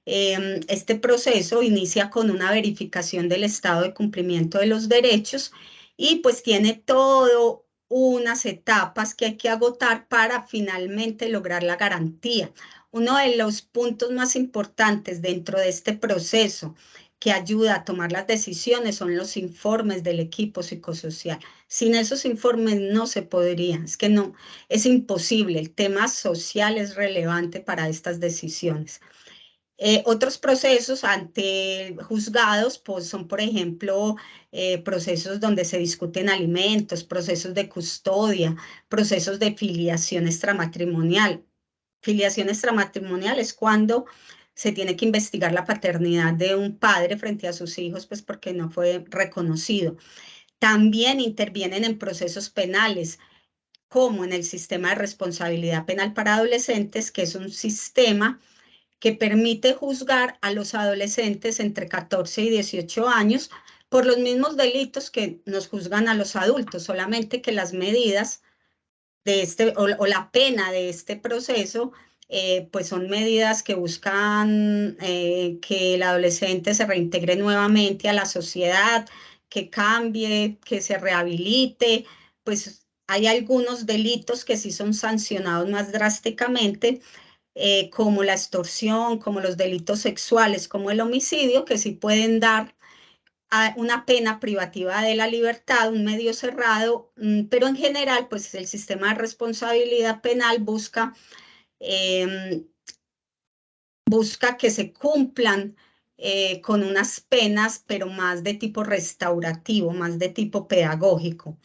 Este proceso inicia con una verificación del estado de cumplimiento de los derechos y pues tiene todo unas etapas que hay que agotar para finalmente lograr la garantía. Uno de los puntos más importantes dentro de este proceso que ayuda a tomar las decisiones son los informes del equipo psicosocial. Sin esos informes no se podría, es que no, es imposible. El tema social es relevante para estas decisiones. Otros procesos ante juzgados pues, son, por ejemplo, procesos donde se discuten alimentos, procesos de custodia, procesos de filiación extramatrimonial. Filiación extramatrimonial es cuando se tiene que investigar la paternidad de un padre frente a sus hijos, pues porque no fue reconocido. También intervienen en procesos penales, como en el sistema de responsabilidad penal para adolescentes, que es un sistema que permite juzgar a los adolescentes entre 14 y 18 años por los mismos delitos que nos juzgan a los adultos, solamente que las medidas de o la pena de este proceso, pues son medidas que buscan que el adolescente se reintegre nuevamente a la sociedad, que cambie, que se rehabilite. Pues hay algunos delitos que sí son sancionados más drásticamente, como la extorsión, como los delitos sexuales, como el homicidio, que sí pueden dar una pena privativa de la libertad, un medio cerrado, pero en general, pues el sistema de responsabilidad penal busca que se cumplan con unas penas, pero más de tipo restaurativo, más de tipo pedagógico.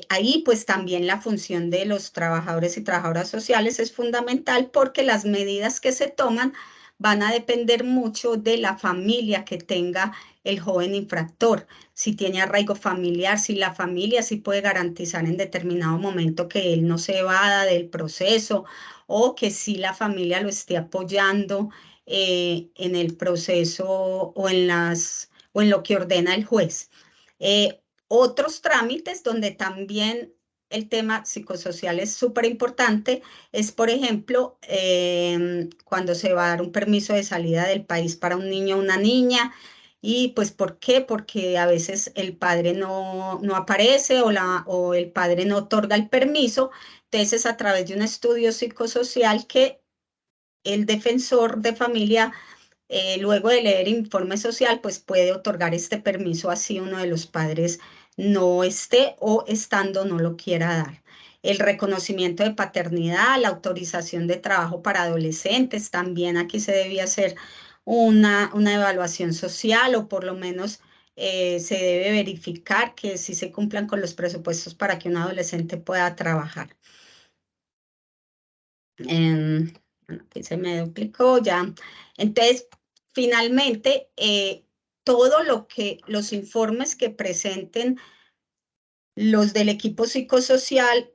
Ahí pues también la función de los trabajadores y trabajadoras sociales es fundamental, porque las medidas que se toman van a depender mucho de la familia que tenga el joven infractor, si tiene arraigo familiar, si la familia sí puede garantizar en determinado momento que él no se evada del proceso, o que sí la familia lo esté apoyando en el proceso o en lo que ordena el juez. Otros trámites donde también el tema psicosocial es súper importante es, por ejemplo, cuando se va a dar un permiso de salida del país para un niño o una niña. Y pues, ¿por qué? Porque a veces el padre no aparece o el padre no otorga el permiso. Entonces, a través de un estudio psicosocial que el defensor de familia, luego de leer informe social, pues puede otorgar este permiso así uno de los padres no esté o estando no lo quiera dar. El reconocimiento de paternidad, la autorización de trabajo para adolescentes, también aquí se debía hacer una evaluación social o por lo menos se debe verificar que sí se cumplan con los presupuestos para que un adolescente pueda trabajar. Bueno, aquí se me duplicó ya. Entonces, finalmente, todo lo que los informes que presenten los del equipo psicosocial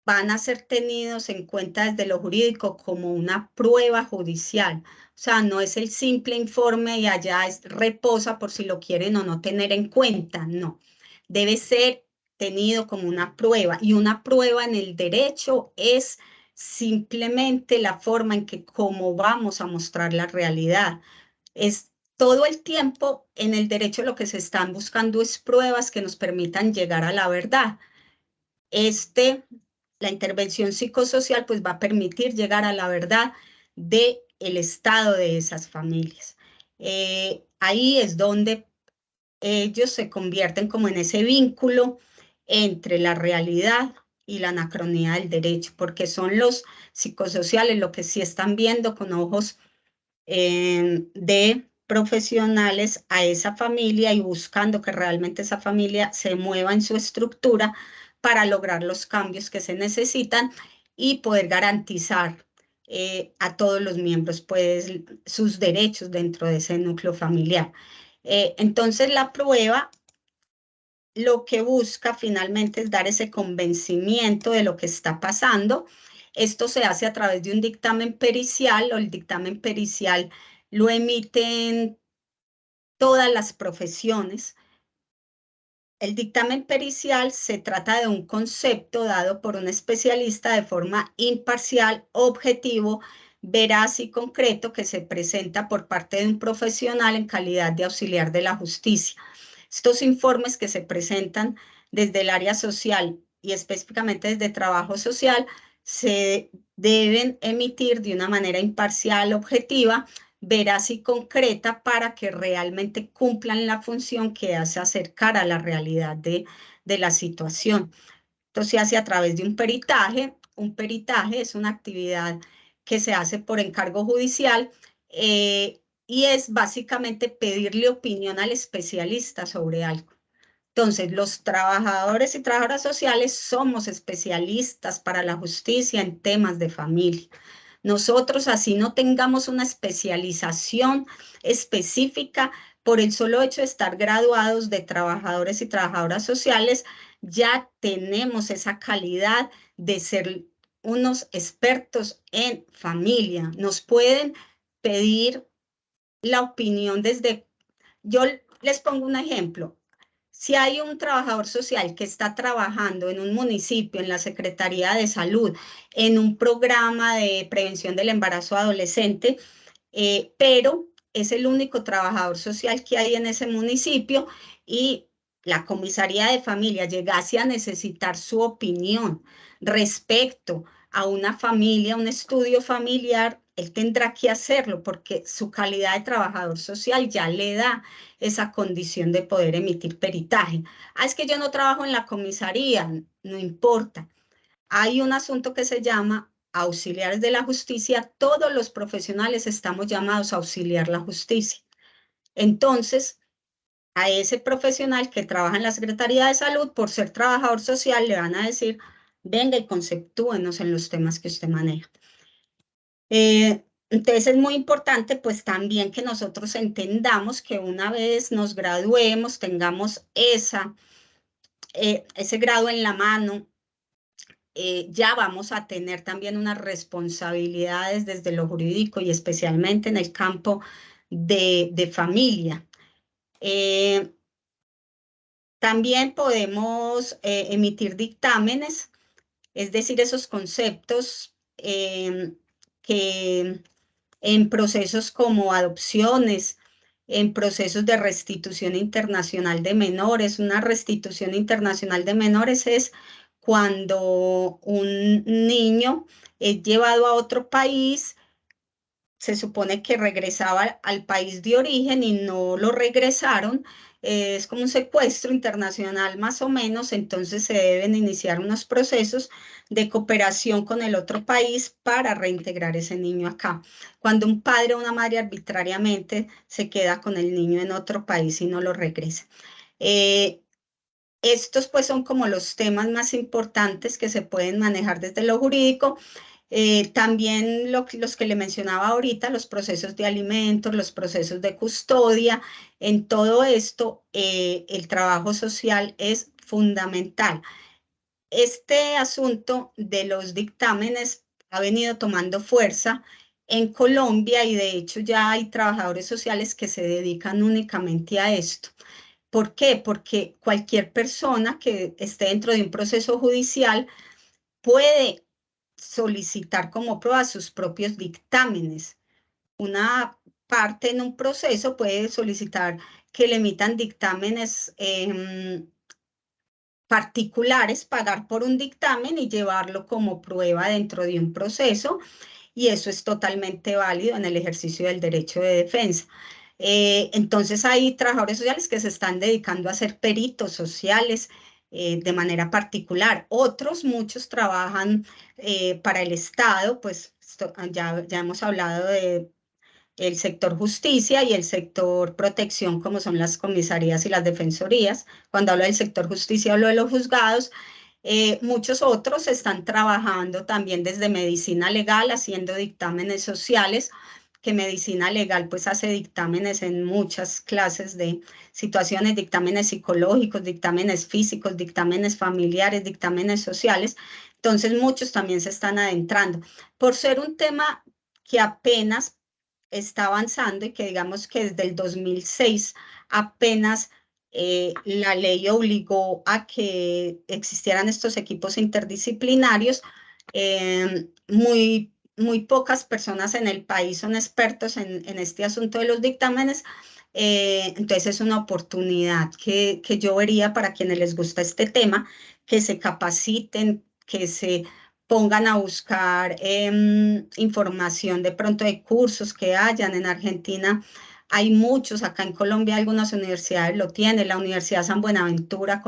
van a ser tenidos en cuenta desde lo jurídico como una prueba judicial. O sea, no es el simple informe y allá reposa por si lo quieren o no tener en cuenta, no. Debe ser tenido como una prueba, y una prueba en el derecho es simplemente la forma en que cómo vamos a mostrar la realidad. Es todo el tiempo en el derecho lo que se están buscando es pruebas que nos permitan llegar a la verdad. La intervención psicosocial pues va a permitir llegar a la verdad del estado de esas familias. Ahí es donde ellos se convierten como en ese vínculo entre la realidad y la anacronía del derecho, porque son los psicosociales lo que sí están viendo con ojos de profesionales a esa familia y buscando que realmente esa familia se mueva en su estructura para lograr los cambios que se necesitan y poder garantizar a todos los miembros pues, sus derechos dentro de ese núcleo familiar. Entonces la prueba lo que busca finalmente es dar ese convencimiento de lo que está pasando. Esto se hace a través de un dictamen pericial, o el dictamen pericial lo emiten todas las profesiones. El dictamen pericial se trata de un concepto dado por un especialista de forma imparcial, objetivo, veraz y concreto que se presenta por parte de un profesional en calidad de auxiliar de la justicia. Estos informes que se presentan desde el área social y específicamente desde trabajo social se deben emitir de una manera imparcial, objetiva, veraz y concreta para que realmente cumplan la función que hace acercar a la realidad de la situación. Entonces se hace a través de un peritaje. Un peritaje es una actividad que se hace por encargo judicial y es básicamente pedirle opinión al especialista sobre algo. Entonces, los trabajadores y trabajadoras sociales somos especialistas para la justicia en temas de familia. Nosotros, así no tengamos una especialización específica, por el solo hecho de estar graduados de trabajadores y trabajadoras sociales, ya tenemos esa calidad de ser unos expertos en familia. Nos pueden pedir la opinión desde... Yo les pongo un ejemplo. Si hay un trabajador social que está trabajando en un municipio, en la Secretaría de Salud, en un programa de prevención del embarazo adolescente, pero es el único trabajador social que hay en ese municipio y la comisaría de familia llegase a necesitar su opinión respecto a una familia, un estudio familiar, él tendrá que hacerlo porque su calidad de trabajador social ya le da esa condición de poder emitir peritaje. Es que yo no trabajo en la comisaría, no importa. Hay un asunto que se llama auxiliares de la justicia. Todos los profesionales estamos llamados a auxiliar la justicia. Entonces, a ese profesional que trabaja en la Secretaría de Salud, por ser trabajador social, le van a decir, venga y conceptúenos en los temas que usted maneja. Entonces es muy importante pues también que nosotros entendamos que una vez nos graduemos, tengamos ese grado en la mano, ya vamos a tener también unas responsabilidades desde lo jurídico y especialmente en el campo de familia. También podemos emitir dictámenes, es decir, esos conceptos que en procesos como adopciones, en procesos de restitución internacional de menores. Una restitución internacional de menores es cuando un niño es llevado a otro país se supone que regresaba al país de origen y no lo regresaron. Es como un secuestro internacional más o menos, entonces se deben iniciar unos procesos de cooperación con el otro país para reintegrar ese niño acá. Cuando un padre o una madre arbitrariamente se queda con el niño en otro país y no lo regresa. Estos pues son como los temas más importantes que se pueden manejar desde lo jurídico. También los que le mencionaba ahorita, los procesos de alimentos, los procesos de custodia, en todo esto el trabajo social es fundamental. Este asunto de los dictámenes ha venido tomando fuerza en Colombia y de hecho ya hay trabajadores sociales que se dedican únicamente a esto. ¿Por qué? Porque cualquier persona que esté dentro de un proceso judicial puede solicitar como prueba sus propios dictámenes. Una parte en un proceso puede solicitar que le emitan dictámenes particulares, pagar por un dictamen y llevarlo como prueba dentro de un proceso, y eso es totalmente válido en el ejercicio del derecho de defensa. Entonces hay trabajadores sociales que se están dedicando a ser peritos sociales de manera particular. Otros, muchos trabajan para el Estado, pues ya hemos hablado de el sector justicia y el sector protección, como son las comisarías y las defensorías. Cuando hablo del sector justicia, hablo de los juzgados. Muchos otros están trabajando también desde medicina legal, haciendo dictámenes sociales, que medicina legal pues hace dictámenes en muchas clases de situaciones, dictámenes psicológicos, dictámenes físicos, dictámenes familiares, dictámenes sociales. Entonces muchos también se están adentrando. Por ser un tema que apenas está avanzando y que digamos que desde el 2006 apenas la ley obligó a que existieran estos equipos interdisciplinarios. Muy pocas personas en el país son expertos en este asunto de los dictámenes. Entonces es una oportunidad que yo vería para quienes les gusta este tema, que se capaciten, que se pongan a buscar información de pronto de cursos que hayan en Argentina. Hay muchos, acá en Colombia algunas universidades lo tienen, la Universidad San Buenaventura,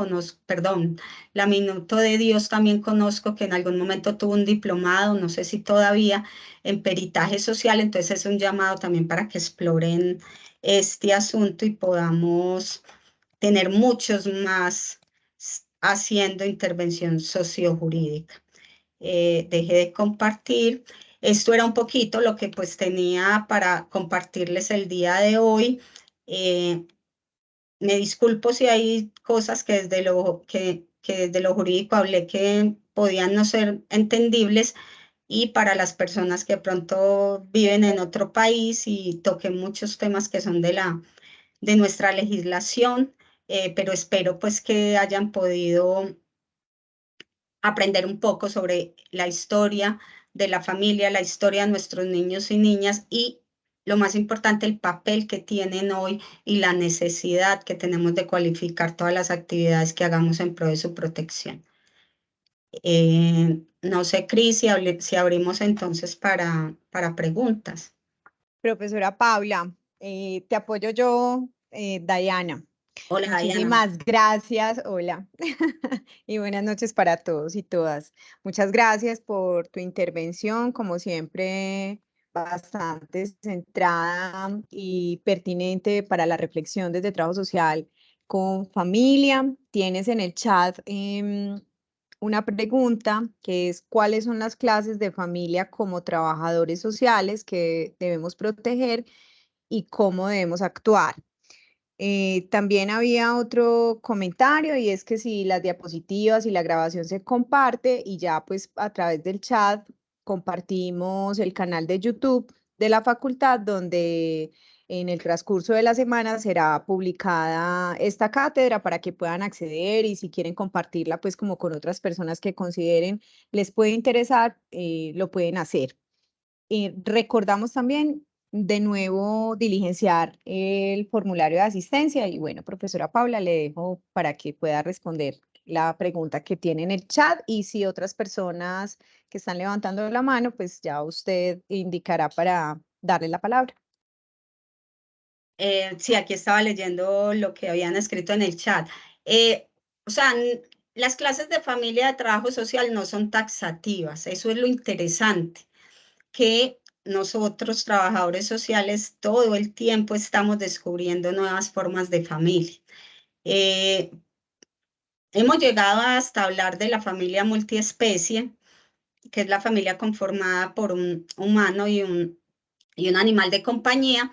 la Minuto de Dios también conozco que en algún momento tuvo un diplomado, no sé si todavía, en peritaje social, entonces es un llamado también para que exploren este asunto y podamos tener muchos más haciendo intervención sociojurídica. Dejé de compartir. Esto era un poquito lo que pues tenía para compartirles el día de hoy. Me disculpo si hay cosas que desde lo jurídico hablé que podían no ser entendibles, y para las personas que de pronto viven en otro país y toqué muchos temas que son de nuestra legislación, pero espero pues que hayan podido aprender un poco sobre la historia de la familia, la historia de nuestros niños y niñas, y lo más importante, el papel que tienen hoy y la necesidad que tenemos de cualificar todas las actividades que hagamos en pro de su protección. No sé, Cris, si abrimos entonces para preguntas. Profesora Paula, te apoyo yo, Diana. Hola, Muchísimas gracias, hola, y buenas noches para todos y todas. Muchas gracias por tu intervención, como siempre, bastante centrada y pertinente para la reflexión desde trabajo social con familia. Tienes en el chat una pregunta que es: ¿cuáles son las clases de familia como trabajadores sociales que debemos proteger y cómo debemos actuar? También había otro comentario, y es que si las diapositivas y la grabación se comparte, y ya pues a través del chat compartimos el canal de YouTube de la facultad, donde en el transcurso de la semana será publicada esta cátedra para que puedan acceder, y si quieren compartirla pues como con otras personas que consideren les puede interesar, lo pueden hacer. Recordamos también de nuevo diligenciar el formulario de asistencia, y bueno, profesora Paula, le dejo para que pueda responder la pregunta que tiene en el chat, y si otras personas que están levantando la mano, pues ya usted indicará darle la palabra. Sí, aquí estaba leyendo lo que habían escrito en el chat. O sea, las clases de familia de trabajo social no son taxativas, eso es lo interesante, que nosotros, trabajadores sociales, todo el tiempo estamos descubriendo nuevas formas de familia. Hemos llegado hasta hablar de la familia multiespecie, que es la familia conformada por un humano y un animal de compañía,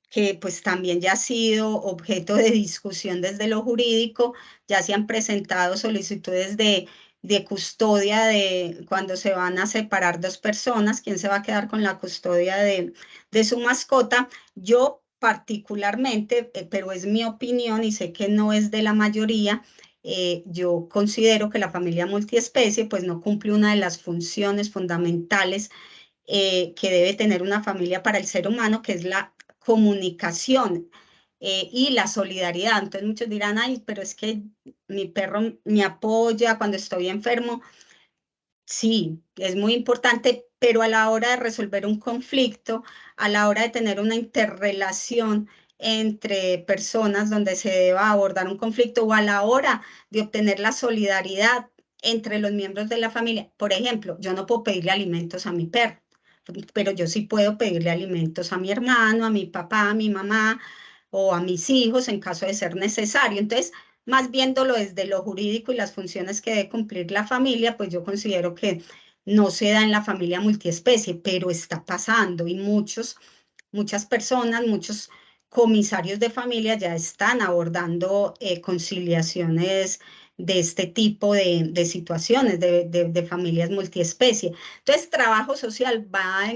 que pues también ya ha sido objeto de discusión desde lo jurídico. Ya se han presentado solicitudes de custodia de cuando se van a separar dos personas, quién se va a quedar con la custodia de su mascota. Yo particularmente, pero es mi opinión y sé que no es de la mayoría, yo considero que la familia multiespecie pues no cumple una de las funciones fundamentales que debe tener una familia para el ser humano, que es la comunicación y la solidaridad. Entonces muchos dirán, ay, pero es que mi perro me apoya cuando estoy enfermo. Sí, es muy importante, pero a la hora de resolver un conflicto, a la hora de tener una interrelación entre personas donde se deba abordar un conflicto, o a la hora de obtener la solidaridad entre los miembros de la familia. Por ejemplo, yo no puedo pedirle alimentos a mi perro, pero yo sí puedo pedirle alimentos a mi hermano, a mi papá, a mi mamá o a mis hijos en caso de ser necesario. Entonces, más viéndolo desde lo jurídico y las funciones que debe cumplir la familia, pues yo considero que no se da en la familia multiespecie, pero está pasando y muchas personas, muchos comisarios de familia ya están abordando conciliaciones de este tipo de situaciones, de familias multiespecie. Entonces, trabajo social va a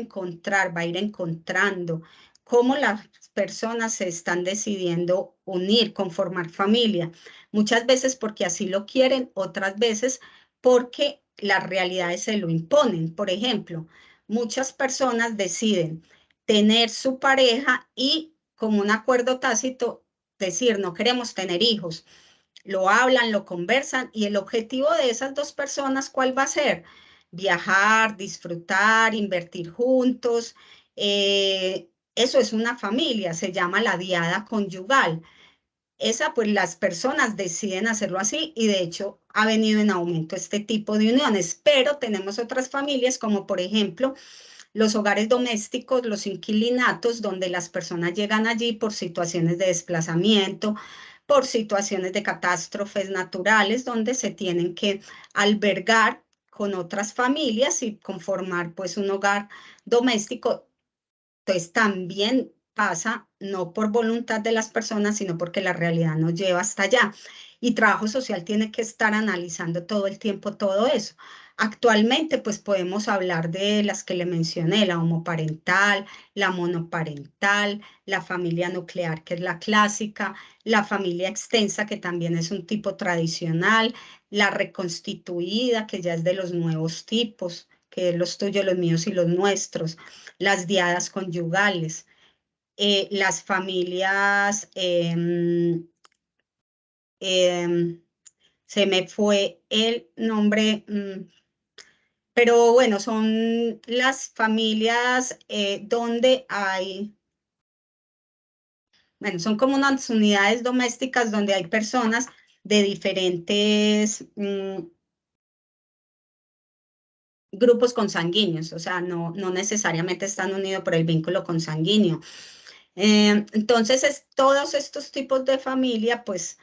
ir encontrando cómo las personas se están decidiendo unir, conformar familia. Muchas veces porque así lo quieren, otras veces porque las realidades se lo imponen. Por ejemplo, muchas personas deciden tener su pareja y como un acuerdo tácito decir, no queremos tener hijos. Lo hablan, lo conversan y el objetivo de esas dos personas, ¿cuál va a ser? Viajar, disfrutar, invertir juntos. Eso es una familia, se llama la diada conyugal. Esa, pues las personas deciden hacerlo así y de hecho ha venido en aumento este tipo de uniones, pero tenemos otras familias como por ejemplo los hogares domésticos, los inquilinatos, donde las personas llegan allí por situaciones de desplazamiento, por situaciones de catástrofes naturales, donde se tienen que albergar con otras familias y conformar pues un hogar doméstico. Entonces también pasa no por voluntad de las personas, sino porque la realidad nos lleva hasta allá. Y trabajo social tiene que estar analizando todo el tiempo todo eso. Actualmente, pues podemos hablar de las que le mencioné, la homoparental, la monoparental, la familia nuclear, que es la clásica, la familia extensa, que también es un tipo tradicional, la reconstituida, que ya es de los nuevos tipos, que es los tuyos, los míos y los nuestros, las diadas conyugales, las familias, se me fue el nombre, pero bueno, son las familias donde hay, bueno, son como unas unidades domésticas donde hay personas de diferentes grupos consanguíneos, o sea, no necesariamente están unidos por el vínculo consanguíneo. Entonces, todos estos tipos de familia, pues,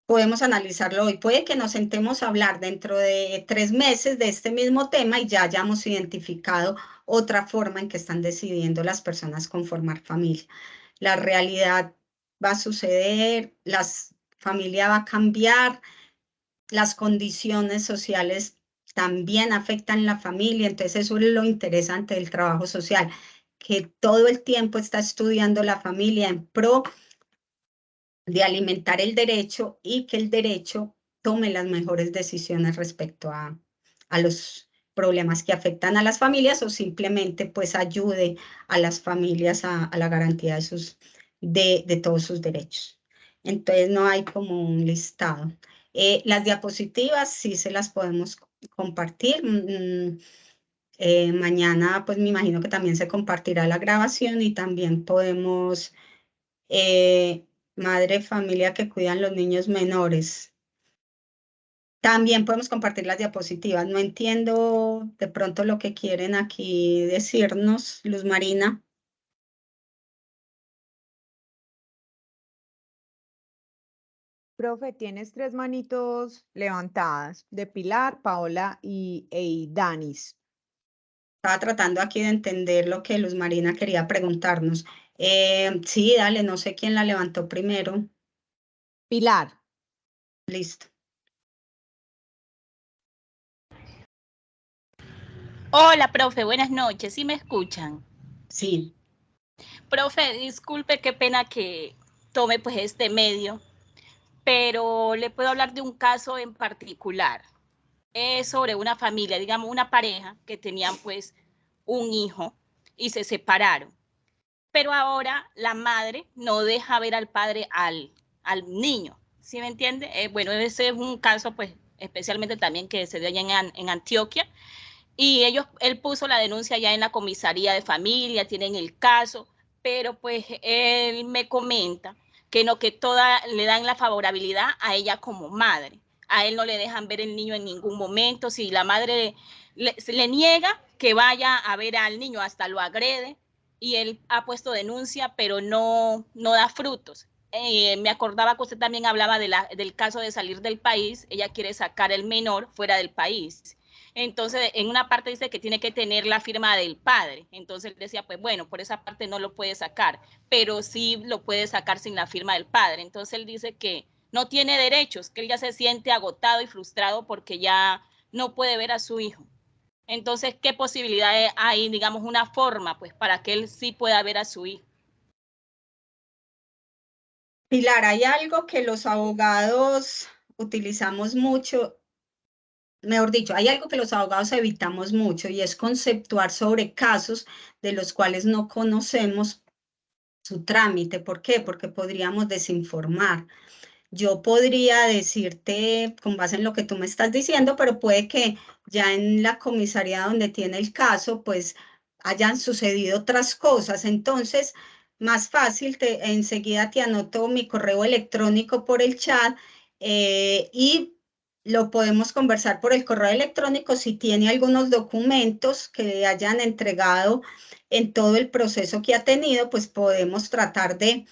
podemos analizarlo hoy. Puede que nos sentemos a hablar dentro de 3 meses de este mismo tema y ya hayamos identificado otra forma en que están decidiendo las personas conformar familia. La realidad va a suceder, la familia va a cambiar, las condiciones sociales también afectan la familia, entonces eso es lo interesante del trabajo social, que todo el tiempo está estudiando la familia en pro de alimentar el derecho y que el derecho tome las mejores decisiones respecto a los problemas que afectan a las familias o simplemente pues ayude a las familias a la garantía de todos sus derechos. Entonces no hay como un listado. Las diapositivas sí se las podemos compartir. Mañana, pues me imagino que también se compartirá la grabación y también podemos, madre, familia que cuidan los niños menores. También podemos compartir las diapositivas. No entiendo de pronto lo que quieren aquí decirnos, Luz Marina. Profe, tienes 3 manitos levantadas de Pilar, Paola y Danis. Estaba tratando aquí de entender lo que Luz Marina quería preguntarnos. Sí, dale, no sé quién la levantó primero. Pilar. Listo. Hola, profe, buenas noches. ¿Sí me escuchan? Sí. Profe, disculpe, qué pena que tome pues este medio, pero le puedo hablar de un caso en particular. Es sobre una familia, digamos, una pareja que tenían pues un hijo y se separaron. Pero ahora la madre no deja ver al padre al niño, ¿sí me entiende? Bueno, ese es un caso pues especialmente también que se dio allá en Antioquia. Y él puso la denuncia ya en la comisaría de familia, tienen el caso, pero pues él me comenta que no, que toda le dan la favorabilidad a ella como madre. A él no le dejan ver el niño en ningún momento. Si la madre le niega que vaya a ver al niño, hasta lo agrede, y él ha puesto denuncia, pero no da frutos. Me acordaba que usted también hablaba del caso de salir del país. Ella quiere sacar el menor fuera del país. Entonces, en una parte dice que tiene que tener la firma del padre. Entonces él decía, pues bueno, por esa parte no lo puede sacar, pero sí lo puede sacar sin la firma del padre. Entonces él dice que no tiene derechos, que él ya se siente agotado y frustrado porque ya no puede ver a su hijo. Entonces, ¿qué posibilidades hay, digamos, una forma, pues, para que él sí pueda ver a su hijo? Pilar, hay algo que los abogados utilizamos mucho, mejor dicho, hay algo que los abogados evitamos mucho y es conceptuar sobre casos de los cuales no conocemos su trámite. ¿Por qué? Porque podríamos desinformar. Yo podría decirte con base en lo que tú me estás diciendo, pero puede que ya en la comisaría donde tiene el caso, pues hayan sucedido otras cosas. Entonces, más fácil, enseguida te anoto mi correo electrónico por el chat y lo podemos conversar por el correo electrónico si tiene algunos documentos que hayan entregado en todo el proceso que ha tenido, pues podemos tratar de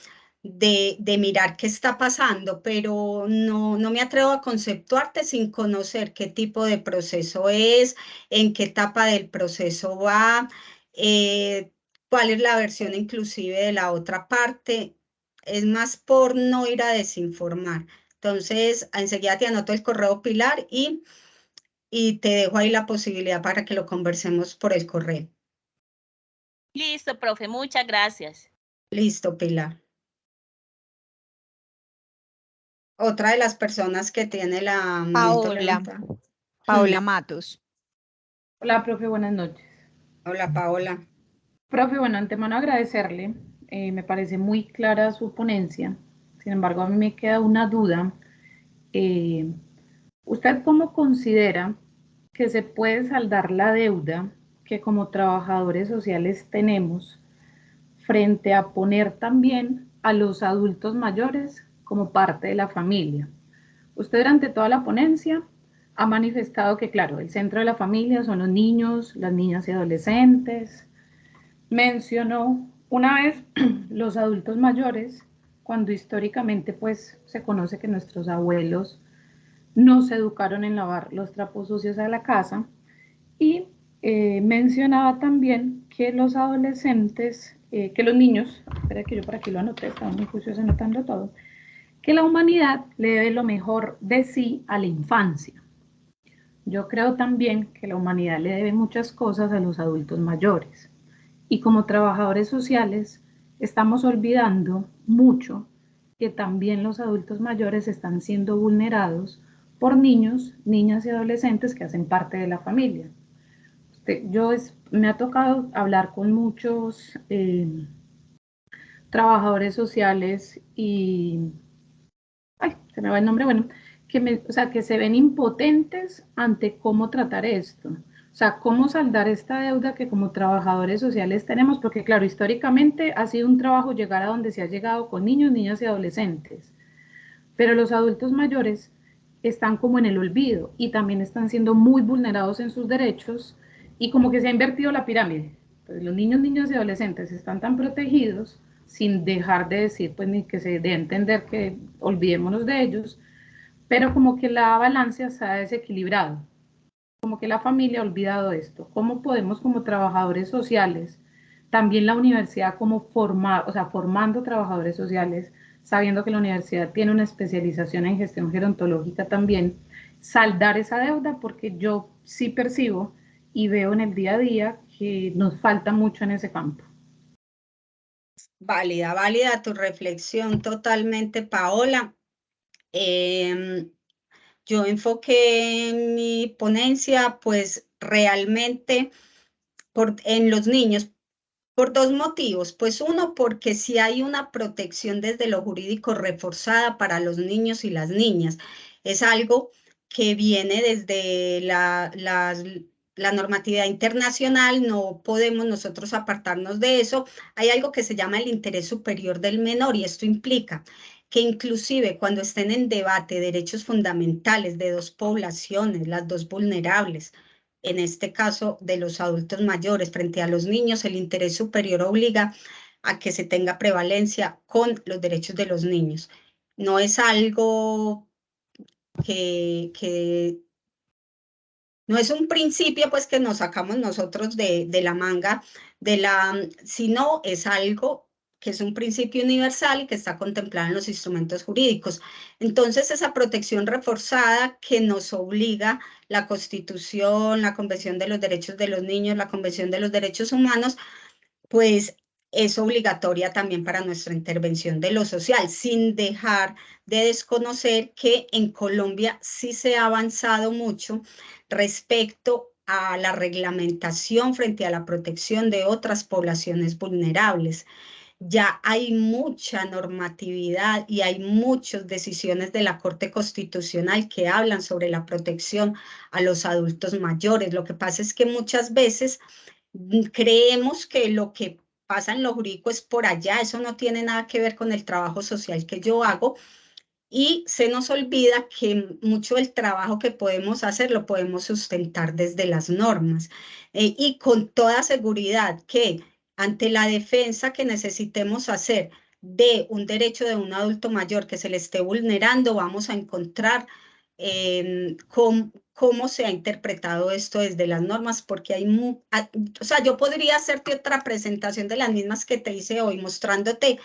mirar qué está pasando, pero no me atrevo a conceptuarte sin conocer qué tipo de proceso es, en qué etapa del proceso va, cuál es la versión inclusive de la otra parte. Es más por no ir a desinformar. Entonces, enseguida te anoto el correo, Pilar, y te dejo ahí la posibilidad para que lo conversemos por el correo. Listo, profe, muchas gracias. Listo, Pilar. Otra de las personas que tiene la manito levantada. Paola Matos. Hola, profe, buenas noches. Hola, Paola. Profe, bueno, antemano agradecerle. Me parece muy clara su ponencia. Sin embargo, a mí me queda una duda. ¿Usted cómo considera que se puede saldar la deuda que como trabajadores sociales tenemos frente a poner también a los adultos mayores como parte de la familia? Usted durante toda la ponencia ha manifestado que, claro, el centro de la familia son los niños, las niñas y adolescentes. Mencionó una vez los adultos mayores, cuando históricamente pues se conoce que nuestros abuelos nos educaron en lavar los trapos sucios de la casa, y mencionaba también que los adolescentes, que los niños, espera que yo por aquí lo anoté, estaba muy juicioso anotando todo, que la humanidad le debe lo mejor de sí a la infancia. Yo creo también que la humanidad le debe muchas cosas a los adultos mayores. Y como trabajadores sociales estamos olvidando mucho que también los adultos mayores están siendo vulnerados por niños, niñas y adolescentes que hacen parte de la familia. Me ha tocado hablar con muchos trabajadores sociales y se me va el nombre, bueno, o sea, que se ven impotentes ante cómo tratar esto. O sea, cómo saldar esta deuda que como trabajadores sociales tenemos, porque claro, históricamente ha sido un trabajo llegar a donde se ha llegado con niños, niñas y adolescentes, pero los adultos mayores están como en el olvido y también están siendo muy vulnerados en sus derechos y como que se ha invertido la pirámide. Entonces, los niños, niñas y adolescentes están tan protegidos sin dejar de decir, pues ni que se dé a entender que olvidémonos de ellos, pero como que la balanza se ha desequilibrado, como que la familia ha olvidado esto. ¿Cómo podemos como trabajadores sociales, también la universidad como formar, o sea, formando trabajadores sociales, sabiendo que la universidad tiene una especialización en gestión gerontológica también, saldar esa deuda? Porque yo sí percibo y veo en el día a día que nos falta mucho en ese campo. Válida, válida tu reflexión totalmente, Paola. Yo enfoqué en mi ponencia, pues realmente en los niños, por dos motivos. Pues uno, porque sí hay una protección desde lo jurídico reforzada para los niños y las niñas. Es algo que viene desde la normatividad internacional, no podemos nosotros apartarnos de eso. Hay algo que se llama el interés superior del menor y esto implica que inclusive cuando estén en debate derechos fundamentales de dos poblaciones, las dos vulnerables, en este caso de los adultos mayores frente a los niños, el interés superior obliga a que se tenga prevalencia con los derechos de los niños. No es algo que no es un principio pues que nos sacamos nosotros de la manga, sino es algo que es un principio universal y que está contemplado en los instrumentos jurídicos. Entonces, esa protección reforzada que nos obliga la Constitución, la Convención de los Derechos de los Niños, la Convención de los Derechos Humanos, pues es obligatoria también para nuestra intervención de lo social, sin dejar de desconocer que en Colombia sí se ha avanzado mucho respecto a la reglamentación frente a la protección de otras poblaciones vulnerables. Ya hay mucha normatividad y hay muchas decisiones de la Corte Constitucional que hablan sobre la protección a los adultos mayores. Lo que pasa es que muchas veces creemos que lo que pasa en lo jurídico es por allá, eso no tiene nada que ver con el trabajo social que yo hago, y se nos olvida que mucho del trabajo que podemos hacer lo podemos sustentar desde las normas. Y con toda seguridad que ante la defensa que necesitemos hacer de un derecho de un adulto mayor que se le esté vulnerando, vamos a encontrar cómo se ha interpretado esto desde las normas, porque hay, o sea, yo podría hacerte otra presentación de las mismas que te hice hoy, mostrándote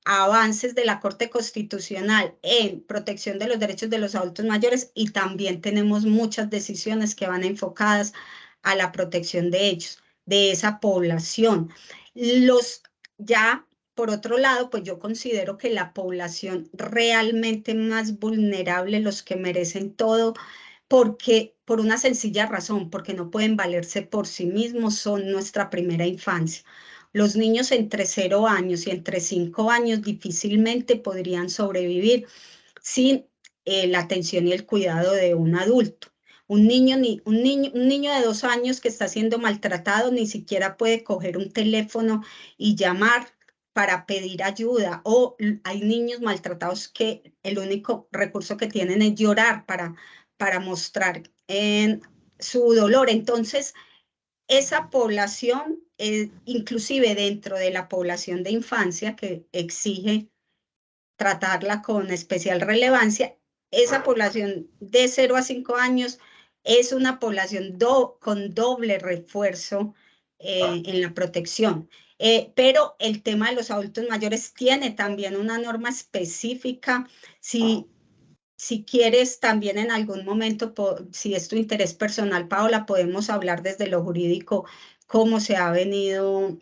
avances de la Corte Constitucional en protección de los derechos de los adultos mayores, y también tenemos muchas decisiones que van enfocadas a la protección de ellos, de esa población. Ya, por otro lado, pues yo considero que la población realmente más vulnerable, los que merecen todo, porque por una sencilla razón, porque no pueden valerse por sí mismos, son nuestra primera infancia. Los niños entre 0 años y entre 5 años difícilmente podrían sobrevivir sin la atención y el cuidado de un adulto. Un niño de 2 años que está siendo maltratado ni siquiera puede coger un teléfono y llamar para pedir ayuda, o hay niños maltratados que el único recurso que tienen es llorar para mostrar su dolor. Entonces, esa población, inclusive dentro de la población de infancia, que exige tratarla con especial relevancia, esa población de 0 a 5 años es una población con doble refuerzo en la protección. Pero el tema de los adultos mayores tiene también una norma específica. Si quieres, también en algún momento, si es tu interés personal, Paola, podemos hablar desde lo jurídico cómo se ha venido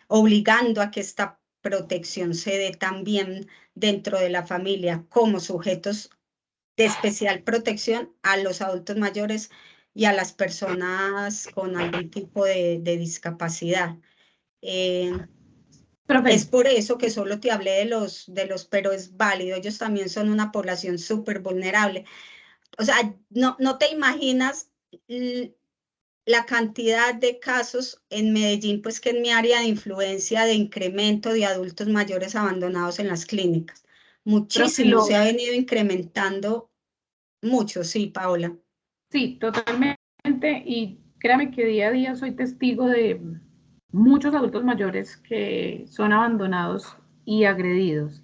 obligando a que esta protección se dé también dentro de la familia como sujetos de especial protección a los adultos mayores y a las personas con algún tipo de discapacidad. Es por eso que solo te hablé de los, pero es válido, ellos también son una población súper vulnerable. O sea, no te imaginas la cantidad de casos en Medellín, pues que es mi área de influencia, de incremento de adultos mayores abandonados en las clínicas. Muchísimo, se ha venido incrementando mucho, sí, Paola. Sí, totalmente. Y créame que día a día soy testigo de muchos adultos mayores que son abandonados y agredidos.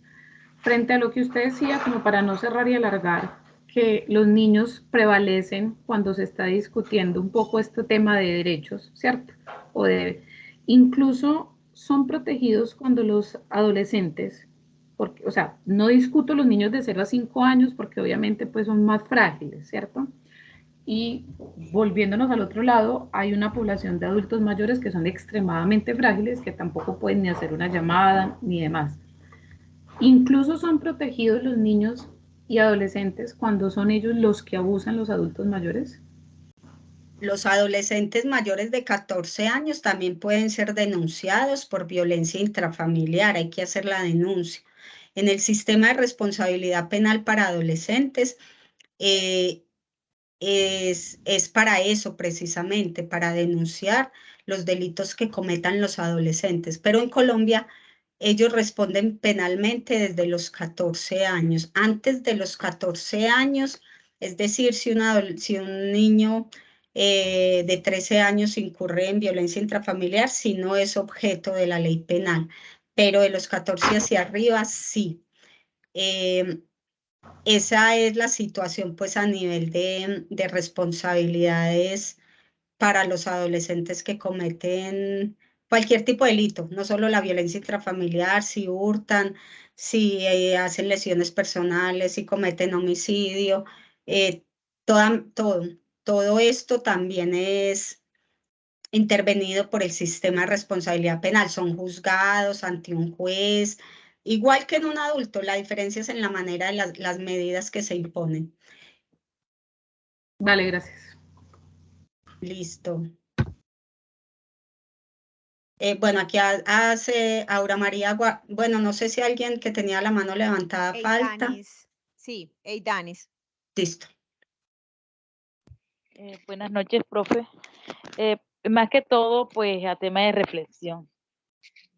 Frente a lo que usted decía, como para no cerrar y alargar, que los niños prevalecen cuando se está discutiendo un poco este tema de derechos, ¿cierto? Incluso son protegidos cuando los adolescentes, porque, o sea, no discuto los niños de 0 a 5 años porque obviamente pues son más frágiles, ¿cierto? Y volviéndonos al otro lado, hay una población de adultos mayores que son extremadamente frágiles, que tampoco pueden ni hacer una llamada ni demás. Incluso son protegidos los niños y adolescentes cuando son ellos los que abusan los adultos mayores. Los adolescentes mayores de 14 años también pueden ser denunciados por violencia intrafamiliar, hay que hacer la denuncia. En el sistema de responsabilidad penal para adolescentes es para eso precisamente, para denunciar los delitos que cometan los adolescentes. Pero en Colombia ellos responden penalmente desde los 14 años. Antes de los 14 años, es decir, si un niño de 13 años incurre en violencia intrafamiliar, si no es objeto de la ley penal, pero de los 14 hacia arriba, sí. Esa es la situación, pues, a nivel de responsabilidades para los adolescentes que cometen cualquier tipo de delito, no solo la violencia intrafamiliar, si hurtan, si hacen lesiones personales, si cometen homicidio, todo esto también es intervenido por el sistema de responsabilidad penal, son juzgados ante un juez, igual que en un adulto, la diferencia es en la manera de las medidas que se imponen. Vale, gracias. Listo. Bueno, aquí hace Aura María, bueno, no sé si alguien que tenía la mano levantada falta. Danis. Sí, Danis. Listo. Buenas noches, profe. Más que todo, pues, a tema de reflexión.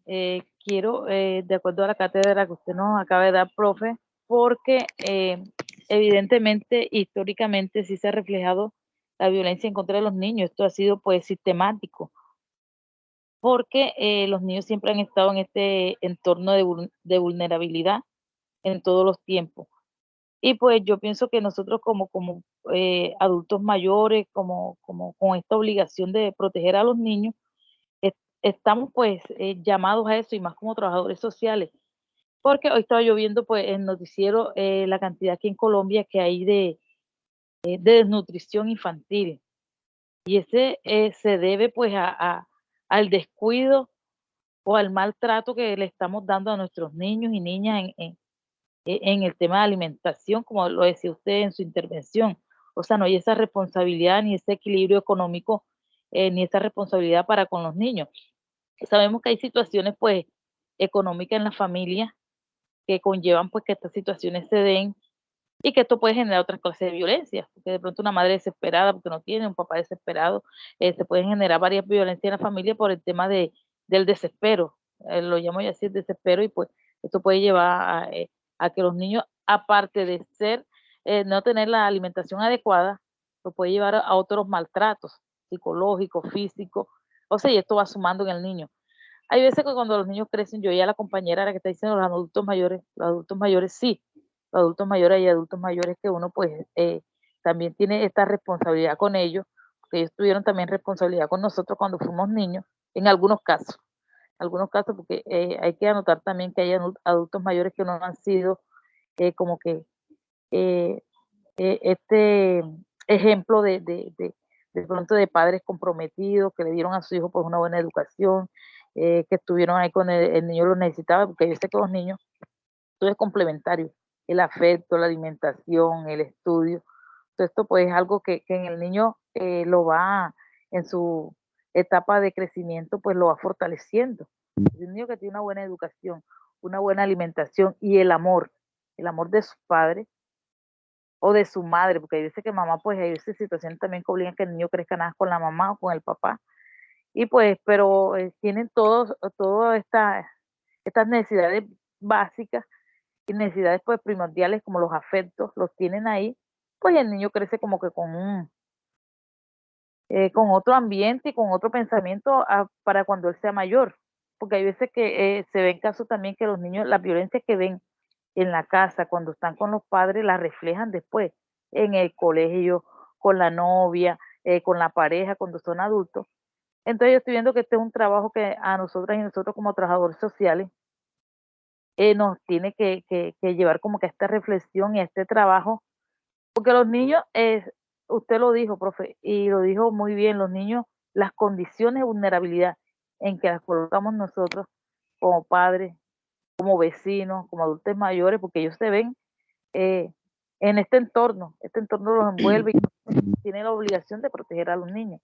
Quiero, de acuerdo a la cátedra que usted nos acaba de dar, profe, porque evidentemente, históricamente, sí se ha reflejado la violencia en contra de los niños. Esto ha sido, pues, sistemático, porque los niños siempre han estado en este entorno de vulnerabilidad en todos los tiempos. Y pues yo pienso que nosotros como adultos mayores, como con esta obligación de proteger a los niños, estamos pues llamados a eso, y más como trabajadores sociales, porque hoy estaba yo viendo pues en noticiero la cantidad aquí en Colombia que hay de desnutrición infantil, y ese se debe pues al descuido o al maltrato que le estamos dando a nuestros niños y niñas en el tema de alimentación, como lo decía usted en su intervención. O sea, no hay esa responsabilidad ni ese equilibrio económico, ni esa responsabilidad para con los niños. Sabemos que hay situaciones pues económicas en la familia que conllevan pues que estas situaciones se den, y que esto puede generar otras cosas de violencia, porque de pronto una madre desesperada porque no tiene, un papá desesperado, se pueden generar varias violencias en la familia por el tema del desespero, lo llamo yo así, el desespero, y pues esto puede llevar a que los niños, aparte de no tener la alimentación adecuada, lo puede llevar a otros maltratos psicológicos, físicos, o sea, y esto va sumando en el niño. Hay veces que cuando los niños crecen, yo ya la compañera la que está diciendo los adultos mayores sí, los adultos mayores, hay adultos mayores que uno pues también tiene esta responsabilidad con ellos, porque ellos tuvieron también responsabilidad con nosotros cuando fuimos niños, en algunos casos, porque hay que anotar también que hay adultos mayores que no han sido como que este ejemplo de pronto de padres comprometidos que le dieron a su hijo pues una buena educación, que estuvieron ahí con el niño lo necesitaba, porque yo sé que los niños, todo es complementario, el afecto, la alimentación, el estudio, todo esto pues es algo que en el niño lo va, en su etapa de crecimiento, pues lo va fortaleciendo. Un niño que tiene una buena educación, una buena alimentación y el amor de sus padres, o de su madre, porque hay veces que mamá, pues hay veces situaciones también que obligan que el niño crezca nada con la mamá o con el papá, y pues, pero tienen todas estas necesidades básicas y necesidades pues primordiales como los afectos, los tienen ahí, pues el niño crece como que con otro ambiente y con otro pensamiento para cuando él sea mayor, porque hay veces que se ven casos también que los niños, la violencia que ven en la casa cuando están con los padres la reflejan después en el colegio, con la novia, con la pareja, cuando son adultos. Entonces yo estoy viendo que este es un trabajo que a nosotras y nosotros como trabajadores sociales nos tiene que llevar como que a esta reflexión y a este trabajo, porque los niños, usted lo dijo, profe, y lo dijo muy bien, los niños, las condiciones de vulnerabilidad en que las colocamos nosotros como padres, como vecinos, como adultos mayores, porque ellos se ven en este entorno los envuelve y tiene la obligación de proteger a los niños.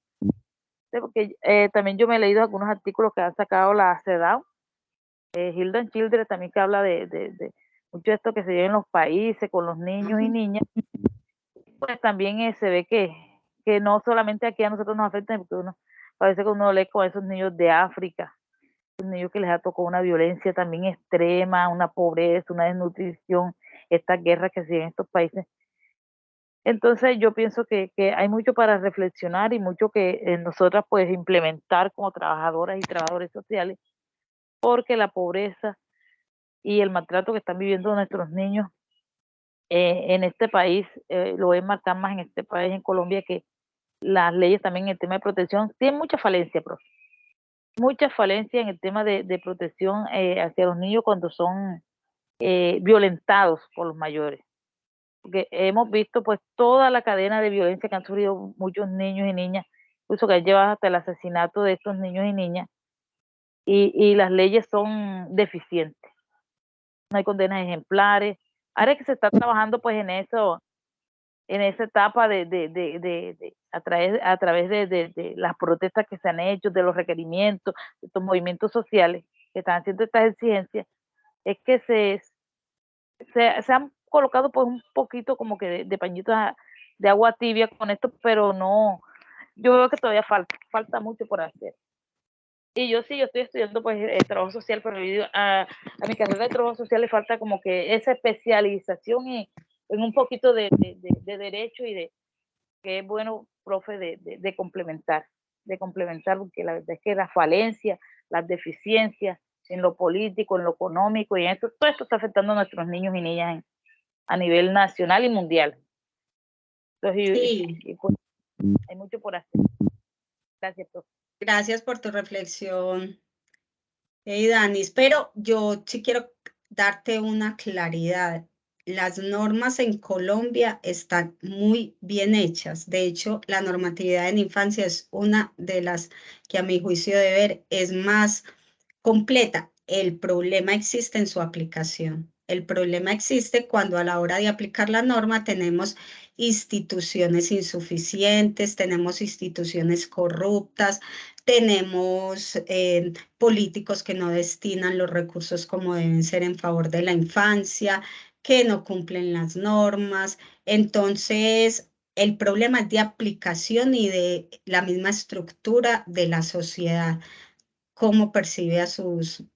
Porque también yo me he leído algunos artículos que ha sacado la CEDAW, Hilda Children, también que habla de mucho de esto que se vive en los países con los niños y niñas. Pues también se ve que no solamente aquí a nosotros nos afecta, porque parece que uno lee con esos niños de África, niños que les ha tocado una violencia también extrema, una pobreza, una desnutrición, estas guerras que se ven en estos países. Entonces yo pienso que hay mucho para reflexionar y mucho que nosotras pues implementar como trabajadoras y trabajadores sociales, porque la pobreza y el maltrato que están viviendo nuestros niños en este país, lo voy a marcar más en este país, en Colombia, que las leyes también en el tema de protección tienen mucha falencia, profe. Mucha falencia en el tema de protección hacia los niños cuando son violentados por los mayores. Porque hemos visto pues toda la cadena de violencia que han sufrido muchos niños y niñas, incluso que han llevado hasta el asesinato de estos niños y niñas, y las leyes son deficientes. No hay condenas ejemplares. Ahora que se está trabajando pues en eso, en esa etapa a través de las protestas que se han hecho, de los requerimientos, de estos movimientos sociales que están haciendo estas exigencias, es que se han colocado pues un poquito como que de pañitos de agua tibia con esto, pero no, yo veo que todavía falta mucho por hacer. Y yo estoy estudiando pues el trabajo social, pero a mi carrera de trabajo social le falta como que esa especialización en un poquito de derecho y que es bueno, profe, de complementar, porque la verdad es que la falencia, las deficiencias en lo político, en lo económico y en esto, todo esto está afectando a nuestros niños y niñas a nivel nacional y mundial. Entonces, Sí. y pues, hay mucho por hacer. Gracias, profe. Gracias por tu reflexión, Danis, pero yo sí quiero darte una claridad. Las normas en Colombia están muy bien hechas. De hecho, la normatividad en infancia es una de las que a mi juicio de ver es más completa. El problema existe en su aplicación. El problema existe cuando a la hora de aplicar la norma tenemos instituciones insuficientes, tenemos instituciones corruptas, tenemos políticos que no destinan los recursos como deben ser en favor de la infancia, que no cumplen las normas. Entonces, el problema es de aplicación y de la misma estructura de la sociedad, cómo percibe a sus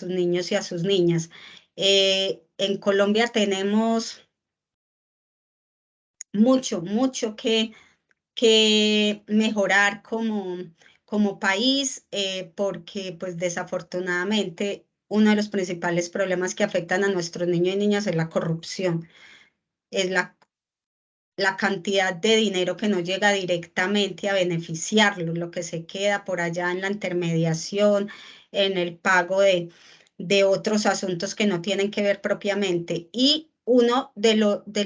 niños y a sus niñas. En Colombia tenemos mucho que mejorar como país, porque pues desafortunadamente uno de los principales problemas que afectan a nuestros niños y niñas es la corrupción, es la cantidad de dinero que no llega directamente a beneficiarlos, lo que se queda por allá en la intermediación, en el pago de otros asuntos que no tienen que ver propiamente. Y uno de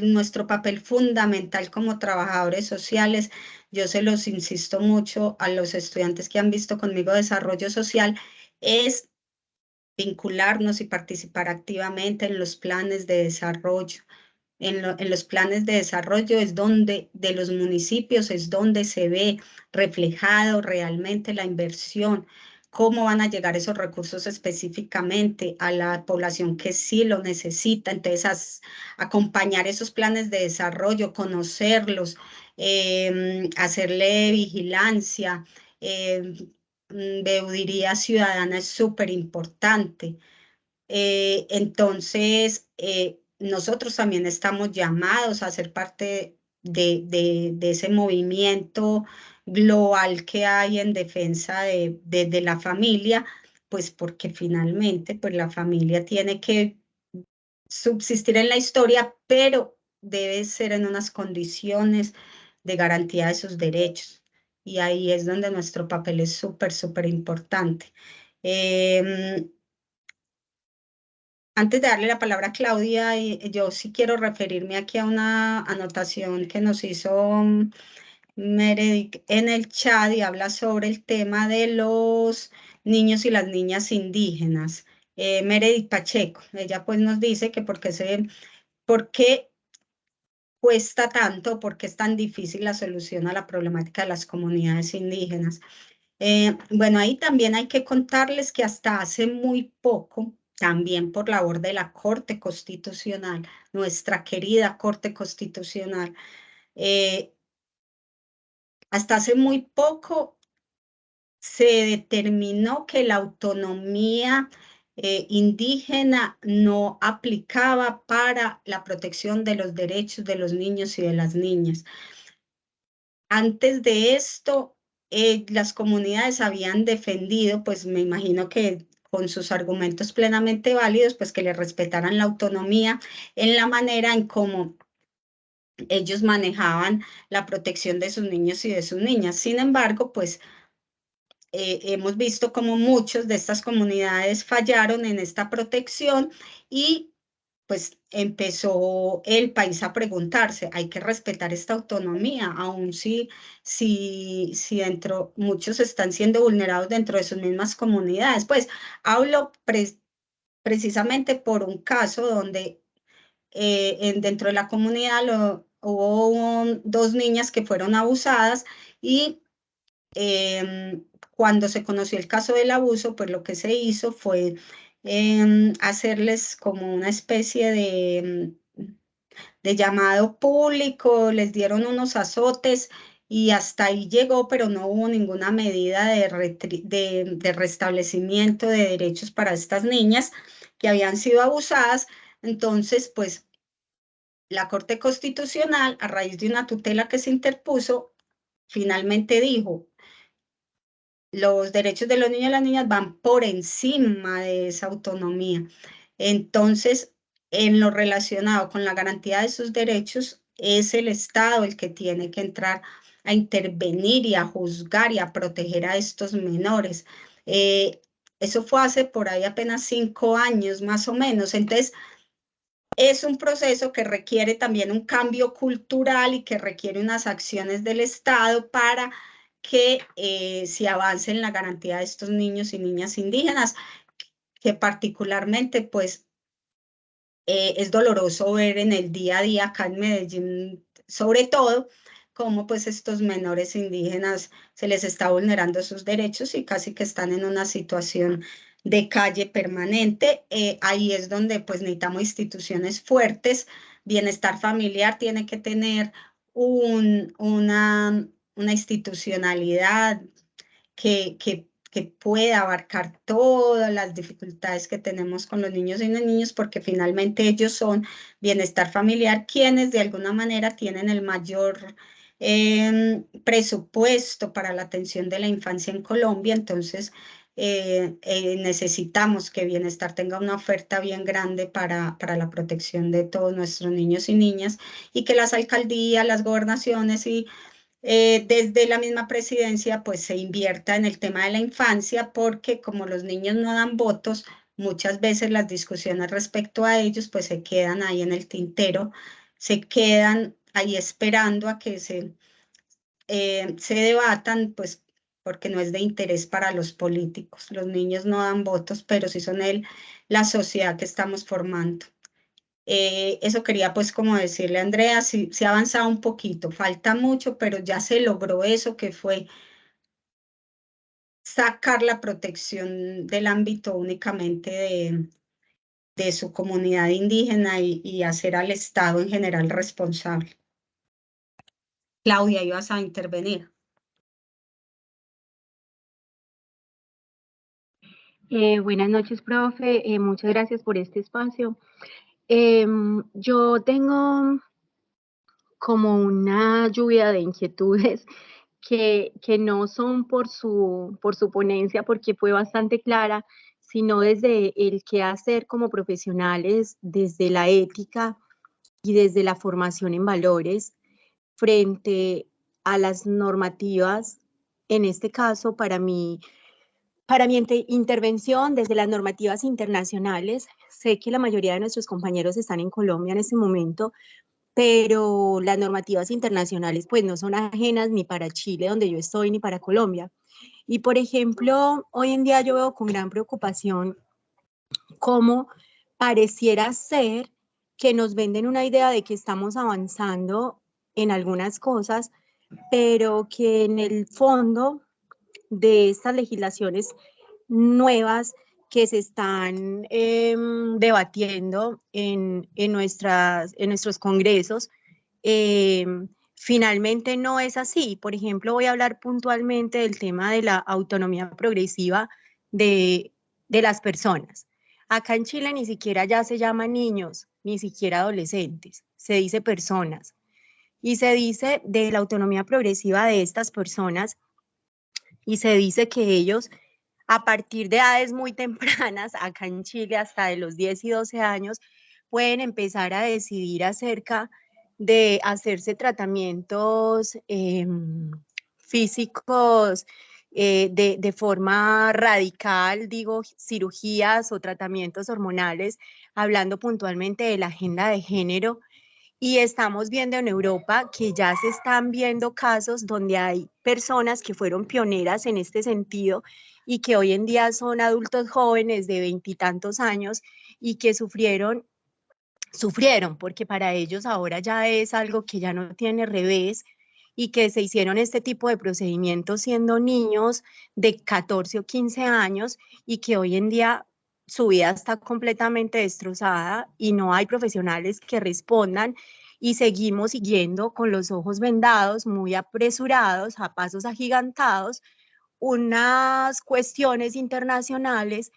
nuestro papel fundamental como trabajadores sociales, yo se los insisto mucho a los estudiantes que han visto conmigo desarrollo social, es vincularnos y participar activamente en los planes de desarrollo. En los planes de desarrollo es donde, de los municipios, es donde se ve reflejado realmente la inversión cómo van a llegar esos recursos específicamente a la población que sí lo necesita. Entonces, acompañar esos planes de desarrollo, conocerlos, hacerle vigilancia, veeduría ciudadana es súper importante. Entonces, nosotros también estamos llamados a ser parte de ese movimiento global que hay en defensa de la familia, pues porque finalmente pues la familia tiene que subsistir en la historia, pero debe ser en unas condiciones de garantía de sus derechos. Y ahí es donde nuestro papel es súper, súper importante. Antes de darle la palabra a Claudia, yo sí quiero referirme aquí a una anotación que nos hizo Meredith en el chat y habla sobre el tema de los niños y las niñas indígenas. Meredith Pacheco, ella pues nos dice que por qué cuesta tanto, por qué es tan difícil la solución a la problemática de las comunidades indígenas. Bueno, ahí también hay que contarles que hasta hace muy poco, también por labor de la Corte Constitucional, nuestra querida Corte Constitucional, hasta hace muy poco se determinó que la autonomía indígena no aplicaba para la protección de los derechos de los niños y de las niñas. Antes de esto, las comunidades habían defendido, pues me imagino que con sus argumentos plenamente válidos, pues que le respetaran la autonomía en la manera en cómo ellos manejaban la protección de sus niños y de sus niñas. Sin embargo, pues hemos visto como muchas de estas comunidades fallaron en esta protección y pues empezó el país a preguntarse, hay que respetar esta autonomía, aun si muchos están siendo vulnerados dentro de sus mismas comunidades. Pues hablo precisamente por un caso donde dentro de la comunidad hubo dos niñas que fueron abusadas y cuando se conoció el caso del abuso, pues lo que se hizo fue hacerles como una especie de llamado público, les dieron unos azotes y hasta ahí llegó, pero no hubo ninguna medida de restablecimiento de derechos para estas niñas que habían sido abusadas. Entonces, pues la Corte Constitucional, a raíz de una tutela que se interpuso, finalmente dijo, los derechos de los niños y las niñas van por encima de esa autonomía. Entonces, en lo relacionado con la garantía de sus derechos, es el Estado el que tiene que entrar a intervenir y a juzgar y a proteger a estos menores. Eso fue hace por ahí apenas 5 años más o menos. Entonces, es un proceso que requiere también un cambio cultural y que requiere unas acciones del Estado para que se avance en la garantía de estos niños y niñas indígenas, que particularmente pues es doloroso ver en el día a día acá en Medellín, sobre todo, cómo pues estos menores indígenas se les está vulnerando sus derechos y casi que están en una situación de calle permanente. Ahí es donde pues necesitamos instituciones fuertes. Bienestar familiar tiene que tener una institucionalidad que pueda abarcar todas las dificultades que tenemos con los niños y las niñas, porque finalmente ellos son bienestar familiar quienes de alguna manera tienen el mayor presupuesto para la atención de la infancia en Colombia. Entonces, necesitamos que Bienestar tenga una oferta bien grande para la protección de todos nuestros niños y niñas, y que las alcaldías, las gobernaciones y desde la misma presidencia pues se invierta en el tema de la infancia, porque como los niños no dan votos, muchas veces las discusiones respecto a ellos pues se quedan ahí en el tintero, se quedan ahí esperando a que se debatan, pues porque no es de interés para los políticos. Los niños no dan votos, pero sí son la sociedad que estamos formando. Eso quería pues como decirle a Andrea, sí, se ha avanzado un poquito, falta mucho, pero ya se logró eso que fue sacar la protección del ámbito únicamente de su comunidad indígena y hacer al Estado en general responsable. Claudia, ibas a intervenir. Buenas noches, profe. Muchas gracias por este espacio. Yo tengo como una lluvia de inquietudes que no son por su ponencia, porque fue bastante clara, sino desde el qué hacer como profesionales, desde la ética y desde la formación en valores frente a las normativas, en este caso para mi intervención desde las normativas internacionales. Sé que la mayoría de nuestros compañeros están en Colombia en este momento, pero las normativas internacionales pues no son ajenas ni para Chile, donde yo estoy, ni para Colombia. Y por ejemplo, hoy en día yo veo con gran preocupación cómo pareciera ser que nos venden una idea de que estamos avanzando en algunas cosas, pero que en el fondo de estas legislaciones nuevas que se están debatiendo en nuestros congresos, finalmente no es así. Por ejemplo, voy a hablar puntualmente del tema de la autonomía progresiva de las personas. Acá en Chile ni siquiera ya se llaman niños, ni siquiera adolescentes, se dice personas. Y se dice de la autonomía progresiva de estas personas y se dice que ellos, a partir de edades muy tempranas, acá en Chile hasta de los 10 y 12 años, pueden empezar a decidir acerca de hacerse tratamientos físicos de forma radical, digo, cirugías o tratamientos hormonales, hablando puntualmente de la agenda de género. Y estamos viendo en Europa que ya se están viendo casos donde hay personas que fueron pioneras en este sentido y que hoy en día son adultos jóvenes de 20 y tantos años y que sufrieron, porque para ellos ahora ya es algo que ya no tiene revés y que se hicieron este tipo de procedimientos siendo niños de 14 o 15 años y que hoy en día su vida está completamente destrozada y no hay profesionales que respondan y seguimos siguiendo con los ojos vendados, muy apresurados, a pasos agigantados, unas cuestiones internacionales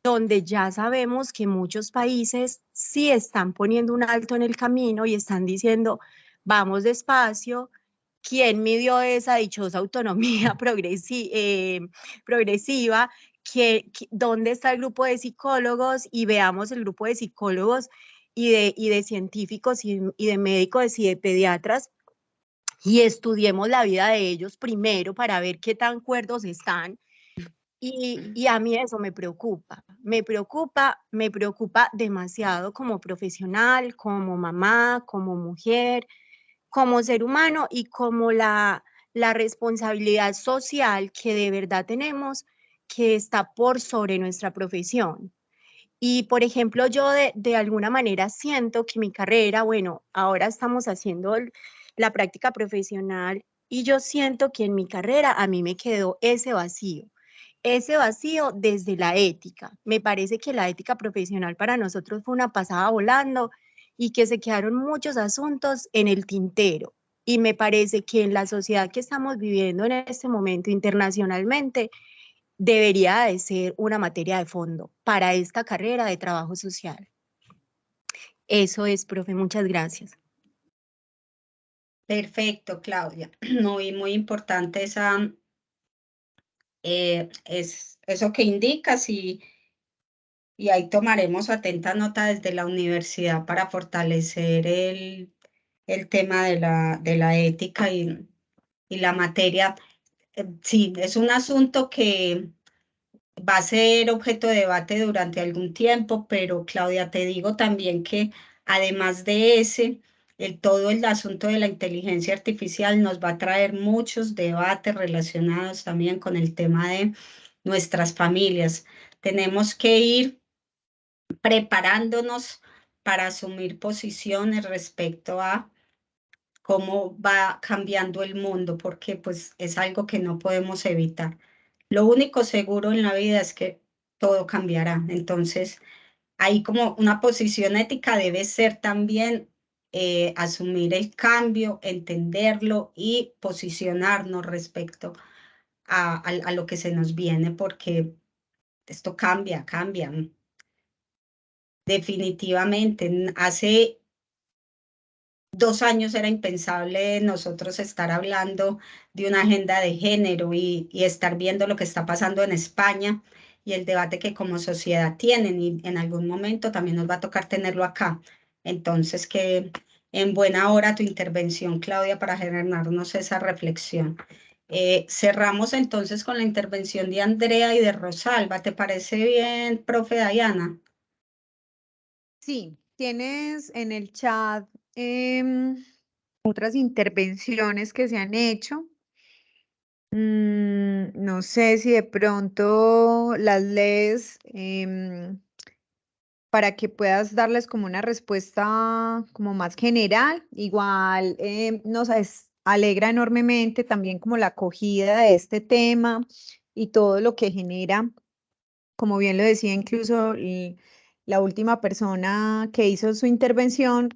donde ya sabemos que muchos países sí están poniendo un alto en el camino y están diciendo, vamos despacio. ¿Quién midió esa dichosa autonomía progresiva? ¿Dónde está el grupo de psicólogos? Y veamos el grupo de psicólogos y de científicos y de médicos y de pediatras y estudiemos la vida de ellos primero para ver qué tan cuerdos están. Y a mí eso me preocupa demasiado como profesional, como mamá, como mujer, como ser humano y como la responsabilidad social que de verdad tenemos, que está por sobre nuestra profesión. Y, por ejemplo, yo de alguna manera siento que mi carrera, bueno, ahora estamos haciendo la práctica profesional y yo siento que en mi carrera a mí me quedó ese vacío desde la ética. Me parece que la ética profesional para nosotros fue una pasada volando y que se quedaron muchos asuntos en el tintero. Y me parece que en la sociedad que estamos viviendo en este momento internacionalmente, debería de ser una materia de fondo para esta carrera de trabajo social. Eso es, profe, muchas gracias. Perfecto, Claudia. Muy importante eso que indicas y ahí tomaremos atenta nota desde la universidad para fortalecer el tema de la ética y la materia. Sí, es un asunto que va a ser objeto de debate durante algún tiempo, pero Claudia, te digo también que además de todo el asunto de la inteligencia artificial nos va a traer muchos debates relacionados también con el tema de nuestras familias. Tenemos que ir preparándonos para asumir posiciones respecto a cómo va cambiando el mundo, porque pues es algo que no podemos evitar. Lo único seguro en la vida es que todo cambiará. Entonces, ahí como una posición ética debe ser también asumir el cambio, entenderlo y posicionarnos respecto a lo que se nos viene, porque esto cambia. Definitivamente. Hace 2 años era impensable nosotros estar hablando de una agenda de género y estar viendo lo que está pasando en España y el debate que como sociedad tienen, y en algún momento también nos va a tocar tenerlo acá. Entonces, que en buena hora tu intervención, Claudia, para generarnos esa reflexión. Cerramos entonces con la intervención de Andrea y de Rosalba. ¿Te parece bien, profe Dayana? Sí, tienes en el chat otras intervenciones que se han hecho. No sé si de pronto las lees para que puedas darles como una respuesta como más general. Igual nos alegra enormemente también como la acogida de este tema y todo lo que genera, como bien lo decía incluso la última persona que hizo su intervención,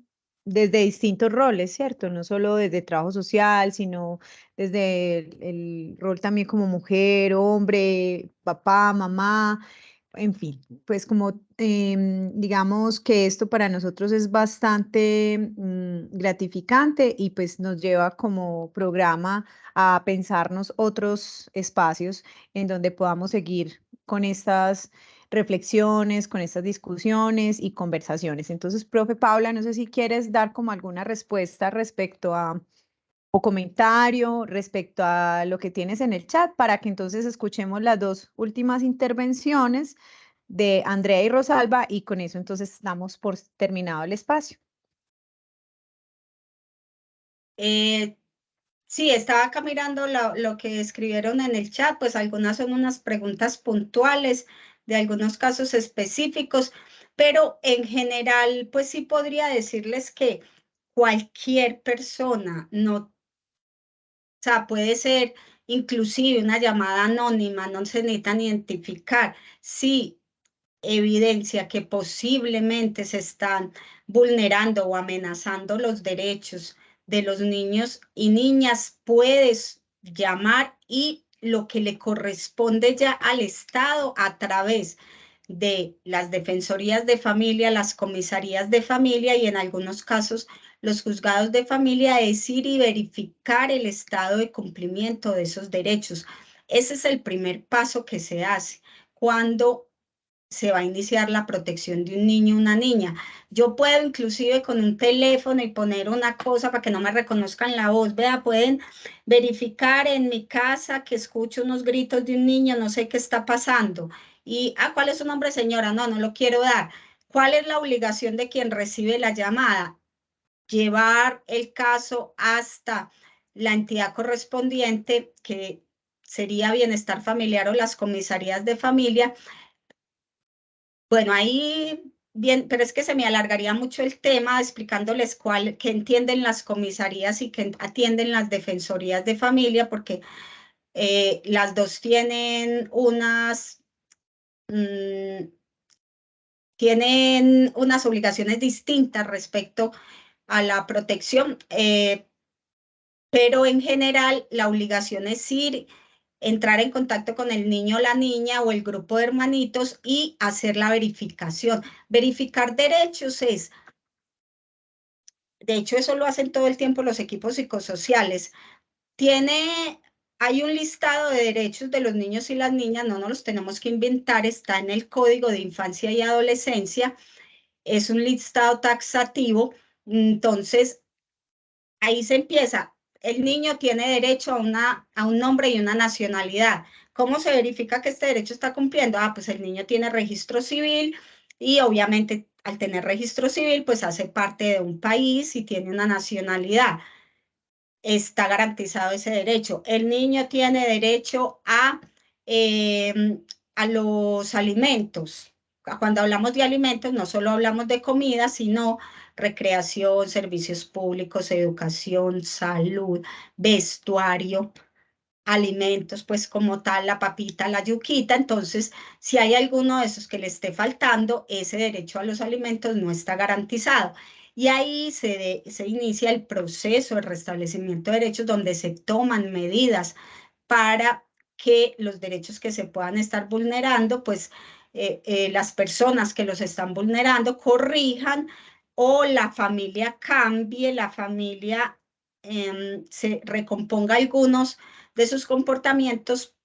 desde distintos roles, ¿cierto? No solo desde trabajo social, sino desde el rol también como mujer, hombre, papá, mamá, en fin, pues como digamos que esto para nosotros es bastante gratificante y pues nos lleva como programa a pensarnos otros espacios en donde podamos seguir con estas reflexiones, con estas discusiones y conversaciones. Entonces, profe Paula, no sé si quieres dar como alguna respuesta respecto a o comentario respecto a lo que tienes en el chat para que entonces escuchemos las dos últimas intervenciones de Andrea y Rosalba y con eso entonces damos por terminado el espacio. Sí, estaba acá mirando lo que escribieron en el chat, pues algunas son unas preguntas puntuales de algunos casos específicos, pero en general, pues sí podría decirles que cualquier persona, no, o sea, puede ser inclusive una llamada anónima, no se necesitan identificar, sí evidencia que posiblemente se están vulnerando o amenazando los derechos de los niños y niñas, puedes llamar y lo que le corresponde ya al Estado a través de las defensorías de familia, las comisarías de familia y en algunos casos los juzgados de familia es ir y verificar el estado de cumplimiento de esos derechos. Ese es el primer paso que se hace cuando se va a iniciar la protección de un niño o una niña. Yo puedo inclusive con un teléfono y poner una cosa para que no me reconozcan la voz. Vea, pueden verificar en mi casa que escucho unos gritos de un niño, no sé qué está pasando. Y, ¿cuál es su nombre, señora? No, no lo quiero dar. ¿Cuál es la obligación de quien recibe la llamada? Llevar el caso hasta la entidad correspondiente, que sería Bienestar Familiar o las comisarías de familia. Bueno, ahí bien, pero es que se me alargaría mucho el tema explicándoles qué entienden las comisarías y qué atienden las defensorías de familia, porque las dos tienen tienen unas obligaciones distintas respecto a la protección, pero en general la obligación es entrar en contacto con el niño o la niña o el grupo de hermanitos y hacer la verificación. Verificar derechos de hecho, eso lo hacen todo el tiempo los equipos psicosociales. Hay un listado de derechos de los niños y las niñas, no nos los tenemos que inventar, está en el Código de Infancia y Adolescencia, es un listado taxativo, entonces ahí se empieza. El niño tiene derecho a un nombre y una nacionalidad. ¿Cómo se verifica que este derecho está cumpliendo? Pues el niño tiene registro civil y obviamente al tener registro civil, pues hace parte de un país y tiene una nacionalidad. Está garantizado ese derecho. El niño tiene derecho a los alimentos. Cuando hablamos de alimentos, no solo hablamos de comida, sino recreación, servicios públicos, educación, salud, vestuario. alimentos, pues como tal, la papita, la yuquita. Entonces, si hay alguno de esos que le esté faltando, ese derecho a los alimentos no está garantizado. Y ahí se inicia el proceso de restablecimiento de derechos, donde se toman medidas para que los derechos que se puedan estar vulnerando, pues las personas que los están vulnerando corrijan, o la familia cambie, la familia se recomponga algunos de sus comportamientos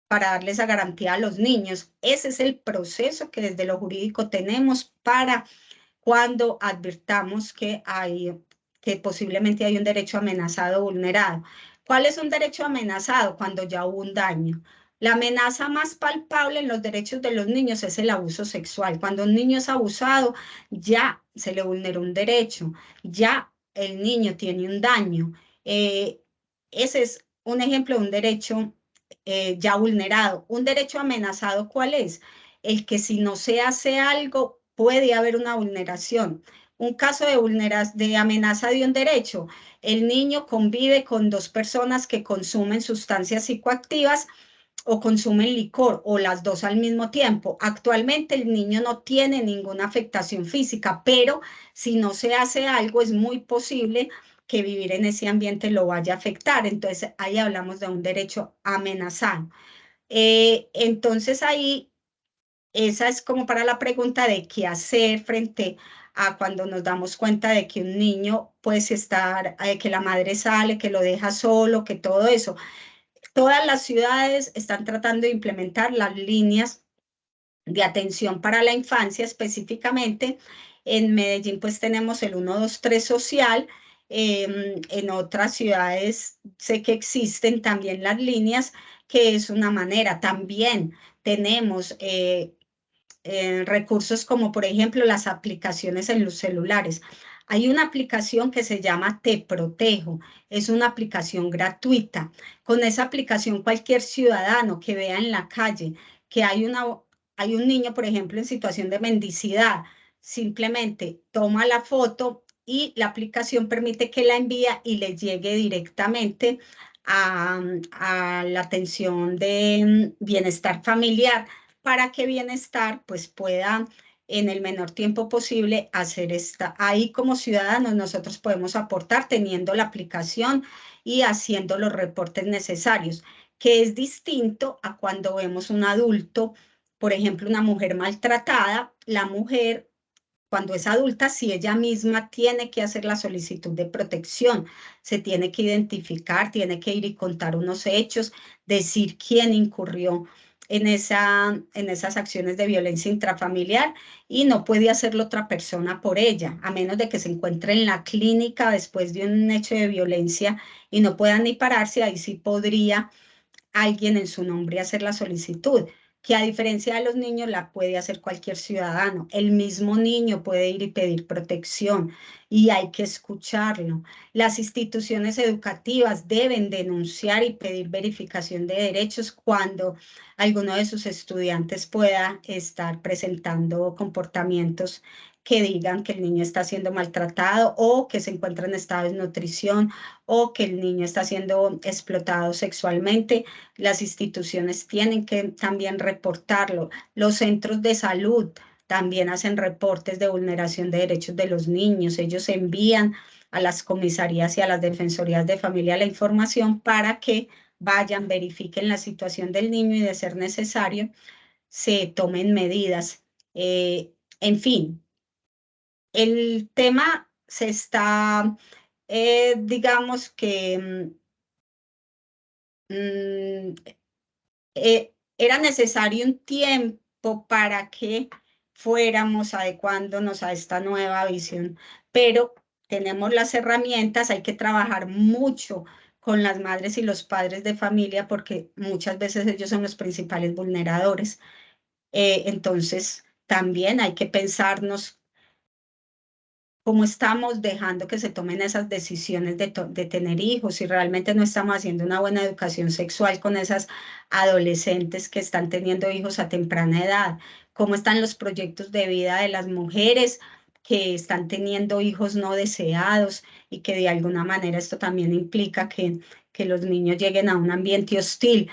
para darles esa garantía a los niños. Ese es el proceso que desde lo jurídico tenemos para cuando advirtamos que posiblemente hay un derecho amenazado o vulnerado. ¿Cuál es un derecho amenazado? Cuando ya hubo un daño. La amenaza más palpable en los derechos de los niños es el abuso sexual. Cuando un niño es abusado, ya se le vulneró un derecho, ya el niño tiene un daño. Ese es un ejemplo de un derecho ya vulnerado. Un derecho amenazado, ¿cuál es? El que si no se hace algo, puede haber una vulneración. Un caso de amenaza de un derecho: el niño convive con dos personas que consumen sustancias psicoactivas o consumen licor, o las dos al mismo tiempo. Actualmente el niño no tiene ninguna afectación física, pero si no se hace algo, es muy posible que vivir en ese ambiente lo vaya a afectar. Entonces ahí hablamos de un derecho amenazado. Entonces ahí, esa es como para la pregunta de qué hacer frente a cuando nos damos cuenta de que un niño puede estar, que la madre sale, que lo deja solo, que todo eso. Todas las ciudades están tratando de implementar las líneas de atención para la infancia. Específicamente en Medellín pues tenemos el 123 social. En otras ciudades sé que existen también las líneas, que es una manera. También tenemos recursos como por ejemplo las aplicaciones en los celulares. Hay una aplicación que se llama Te Protejo, es una aplicación gratuita. Con esa aplicación cualquier ciudadano que vea en la calle que hay un niño, por ejemplo, en situación de mendicidad, simplemente toma la foto y la aplicación permite que la envía y le llegue directamente a la atención de bienestar familiar, para que bienestar pues pueda en el menor tiempo posible hacer esta. Ahí como ciudadanos nosotros podemos aportar teniendo la aplicación y haciendo los reportes necesarios, que es distinto a cuando vemos un adulto, por ejemplo, una mujer maltratada. La mujer, cuando es adulta, si ella misma tiene que hacer la solicitud de protección, se tiene que identificar, tiene que ir y contar unos hechos, decir quién incurrió en esas acciones de violencia intrafamiliar, y no puede hacerlo otra persona por ella, a menos de que se encuentre en la clínica después de un hecho de violencia y no pueda ni pararse. Ahí sí podría alguien en su nombre hacer la solicitud, que a diferencia de los niños la puede hacer cualquier ciudadano. El mismo niño puede ir y pedir protección y hay que escucharlo. Las instituciones educativas deben denunciar y pedir verificación de derechos cuando alguno de sus estudiantes pueda estar presentando comportamientos que digan que el niño está siendo maltratado, o que se encuentra en estado de desnutrición, o que el niño está siendo explotado sexualmente. Las instituciones tienen que también reportarlo. Los centros de salud también hacen reportes de vulneración de derechos de los niños. Ellos envían a las comisarías y a las defensorías de familia la información para que vayan, verifiquen la situación del niño y, de ser necesario, se tomen medidas. En fin, el tema se está, digamos que era necesario un tiempo para que fuéramos adecuándonos a esta nueva visión, pero tenemos las herramientas. Hay que trabajar mucho con las madres y los padres de familia, porque muchas veces ellos son los principales vulneradores. Entonces, también hay que pensarnos cómo estamos dejando que se tomen esas decisiones de tener hijos, si realmente no estamos haciendo una buena educación sexual con esas adolescentes que están teniendo hijos a temprana edad, cómo están los proyectos de vida de las mujeres que están teniendo hijos no deseados y que de alguna manera esto también implica que los niños lleguen a un ambiente hostil.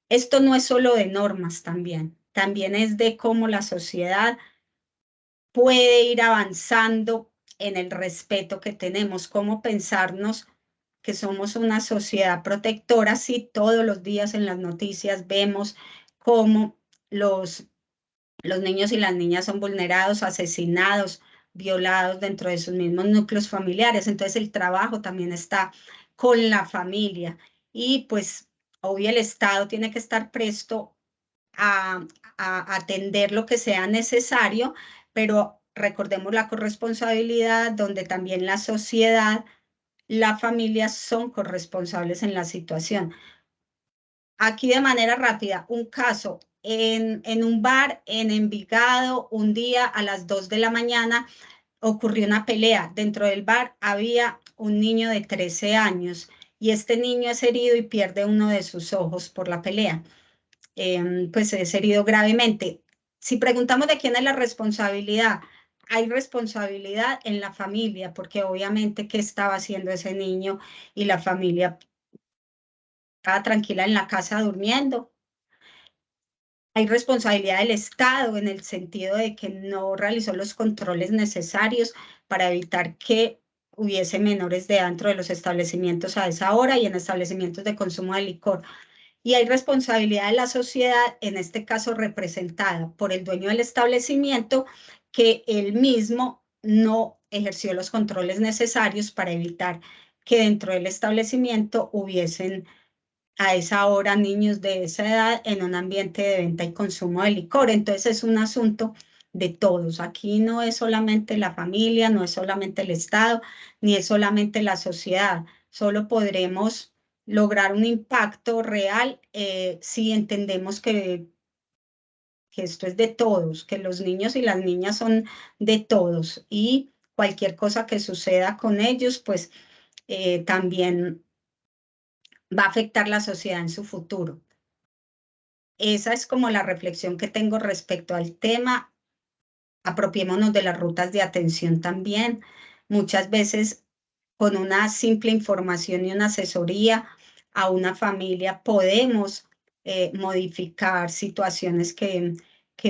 Esto no es solo de normas también es de cómo la sociedad puede ir avanzando en el respeto que tenemos, cómo pensarnos que somos una sociedad protectora si todos los días en las noticias vemos cómo los niños y las niñas son vulnerados, asesinados, violados dentro de sus mismos núcleos familiares. Entonces el trabajo también está con la familia y pues obvio el Estado tiene que estar presto a atender lo que sea necesario, pero recordemos la corresponsabilidad donde también la sociedad, la familia son corresponsables en la situación. Aquí de manera rápida, un caso en un bar en Envigado, un día a las 2 de la mañana ocurrió una pelea. Dentro del bar había un niño de 13 años y este niño es herido y pierde uno de sus ojos por la pelea. Pues es herido gravemente. Si preguntamos de quién es la responsabilidad, hay responsabilidad en la familia, porque obviamente qué estaba haciendo ese niño y la familia estaba tranquila en la casa durmiendo. Hay responsabilidad del Estado en el sentido de que no realizó los controles necesarios para evitar que hubiese menores dentro de los establecimientos a esa hora y en establecimientos de consumo de licor. Y hay responsabilidad de la sociedad, en este caso representada por el dueño del establecimiento, que él mismo no ejerció los controles necesarios para evitar que dentro del establecimiento hubiesen a esa hora niños de esa edad en un ambiente de venta y consumo de licor. Entonces es un asunto de todos. Aquí no es solamente la familia, no es solamente el Estado, ni es solamente la sociedad. Solo podremos lograr un impacto real si entendemos que esto es de todos, que los niños y las niñas son de todos y cualquier cosa que suceda con ellos, pues también va a afectar la sociedad en su futuro. Esa es como la reflexión que tengo respecto al tema. Apropiémonos de las rutas de atención también. Muchas veces con una simple información y una asesoría a una familia podemos modificar situaciones que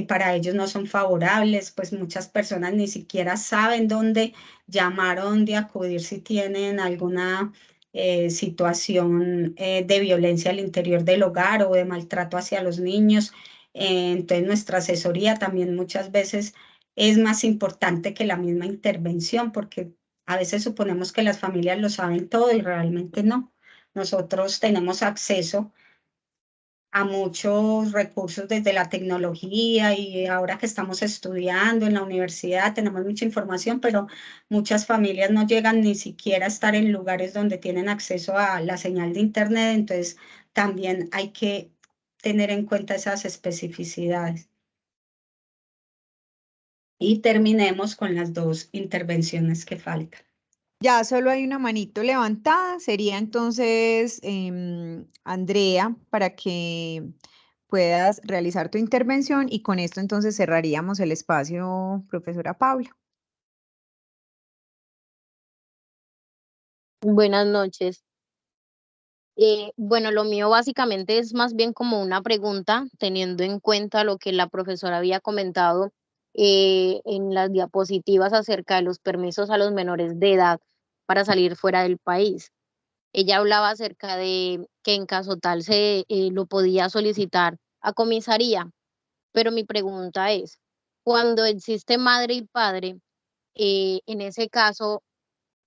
para ellos no son favorables, pues muchas personas ni siquiera saben dónde llamar o dónde acudir si tienen alguna situación de violencia al interior del hogar o de maltrato hacia los niños. Entonces nuestra asesoría también muchas veces es más importante que la misma intervención, porque a veces suponemos que las familias lo saben todo y realmente no. Nosotros tenemos acceso a muchos recursos desde la tecnología y ahora que estamos estudiando en la universidad tenemos mucha información, pero muchas familias no llegan ni siquiera a estar en lugares donde tienen acceso a la señal de internet, entonces también hay que tener en cuenta esas especificidades. Y terminemos con las dos intervenciones que faltan. Ya solo hay una manito levantada, sería entonces Andrea, para que puedas realizar tu intervención y con esto entonces cerraríamos el espacio, profesora Paula. Buenas noches. Bueno, lo mío básicamente es más bien como una pregunta, teniendo en cuenta lo que la profesora había comentado en las diapositivas acerca de los permisos a los menores de edad para salir fuera del país. Ella hablaba acerca de que en caso tal se lo podía solicitar a comisaría, pero mi pregunta es, cuando existe madre y padre, en ese caso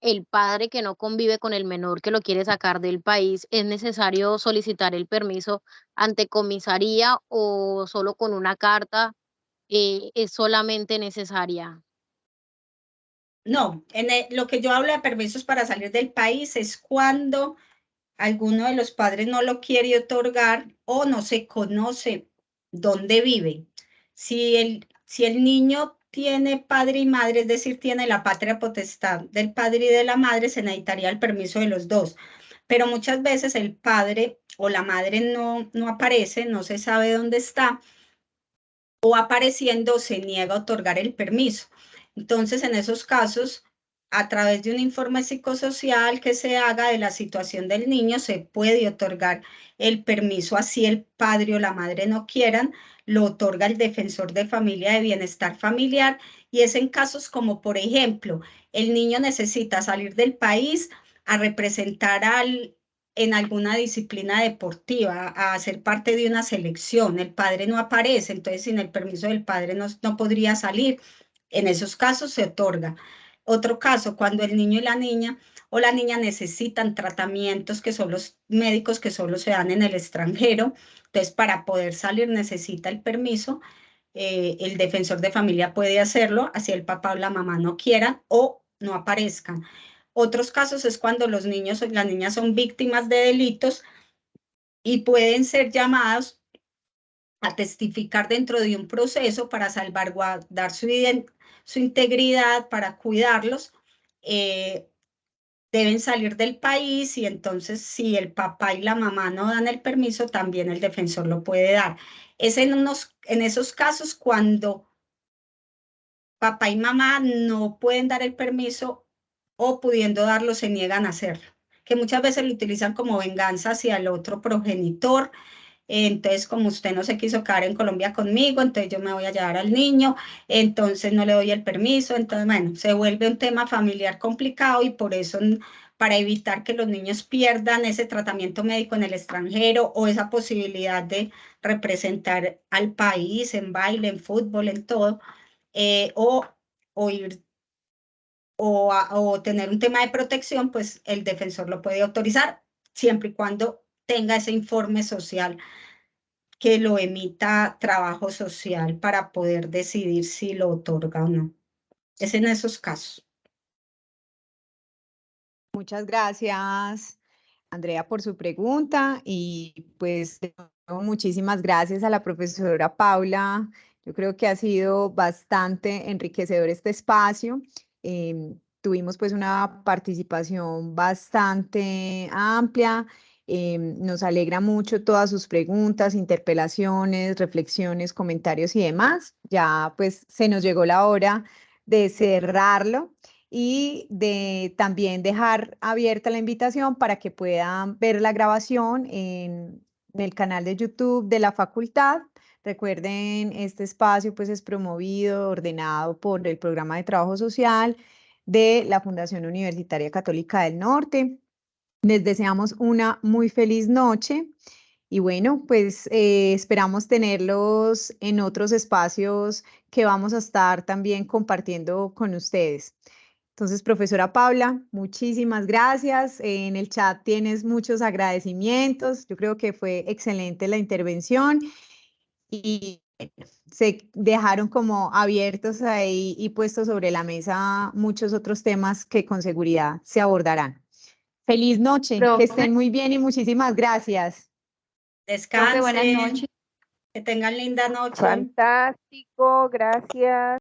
el padre que no convive con el menor que lo quiere sacar del país, ¿es necesario solicitar el permiso ante comisaría o solo con una carta es solamente necesaria? No, lo que yo hablo de permisos para salir del país es cuando alguno de los padres no lo quiere otorgar o no se conoce dónde vive. Si el niño tiene padre y madre, es decir, tiene la patria potestad del padre y de la madre, se necesitaría el permiso de los dos. Pero muchas veces el padre o la madre no aparece, no se sabe dónde está, o apareciendo se niega a otorgar el permiso. Entonces, en esos casos, a través de un informe psicosocial que se haga de la situación del niño, se puede otorgar el permiso, así el padre o la madre no quieran, lo otorga el defensor de familia de bienestar familiar, y es en casos como, por ejemplo, el niño necesita salir del país a representar en alguna disciplina deportiva, a ser parte de una selección, el padre no aparece, entonces sin el permiso del padre no podría salir. En esos casos se otorga. Otro caso, cuando el niño y la niña o la niña necesitan tratamientos que son los médicos que solo se dan en el extranjero, entonces para poder salir necesita el permiso, el defensor de familia puede hacerlo, así el papá o la mamá no quieran o no aparezcan. Otros casos es cuando los niños o las niñas son víctimas de delitos y pueden ser llamados a testificar dentro de un proceso para salvaguardar su integridad, para cuidarlos. Deben salir del país y entonces si el papá y la mamá no dan el permiso, también el defensor lo puede dar. Es en esos casos cuando papá y mamá no pueden dar el permiso o pudiendo darlo se niegan a hacerlo, que muchas veces lo utilizan como venganza hacia el otro progenitor. Entonces, como usted no se quiso quedar en Colombia conmigo, entonces yo me voy a llevar al niño, entonces no le doy el permiso, entonces, bueno, se vuelve un tema familiar complicado y por eso, para evitar que los niños pierdan ese tratamiento médico en el extranjero o esa posibilidad de representar al país en baile, en fútbol, en todo, o ir o tener un tema de protección, pues el defensor lo puede autorizar siempre y cuando tenga ese informe social que lo emita trabajo social para poder decidir si lo otorga o no. Es en esos casos. Muchas gracias, Andrea, por su pregunta y pues de nuevo, muchísimas gracias a la profesora Paula. Yo creo que ha sido bastante enriquecedor este espacio. Tuvimos pues una participación bastante amplia. Nos alegra mucho todas sus preguntas, interpelaciones, reflexiones, comentarios y demás. Ya pues se nos llegó la hora de cerrarlo y de también dejar abierta la invitación para que puedan ver la grabación en el canal de YouTube de la facultad. Recuerden, este espacio pues es promovido, ordenado por el Programa de Trabajo Social de la Fundación Universitaria Católica del Norte. Les deseamos una muy feliz noche y bueno, pues esperamos tenerlos en otros espacios que vamos a estar también compartiendo con ustedes. Entonces, profesora Paula, muchísimas gracias. En el chat tienes muchos agradecimientos. Yo creo que fue excelente la intervención y se dejaron como abiertos ahí y puestos sobre la mesa muchos otros temas que con seguridad se abordarán. Feliz noche, que estén muy bien y muchísimas gracias. Descansen. Buenas noches. Que tengan linda noche. Fantástico, gracias.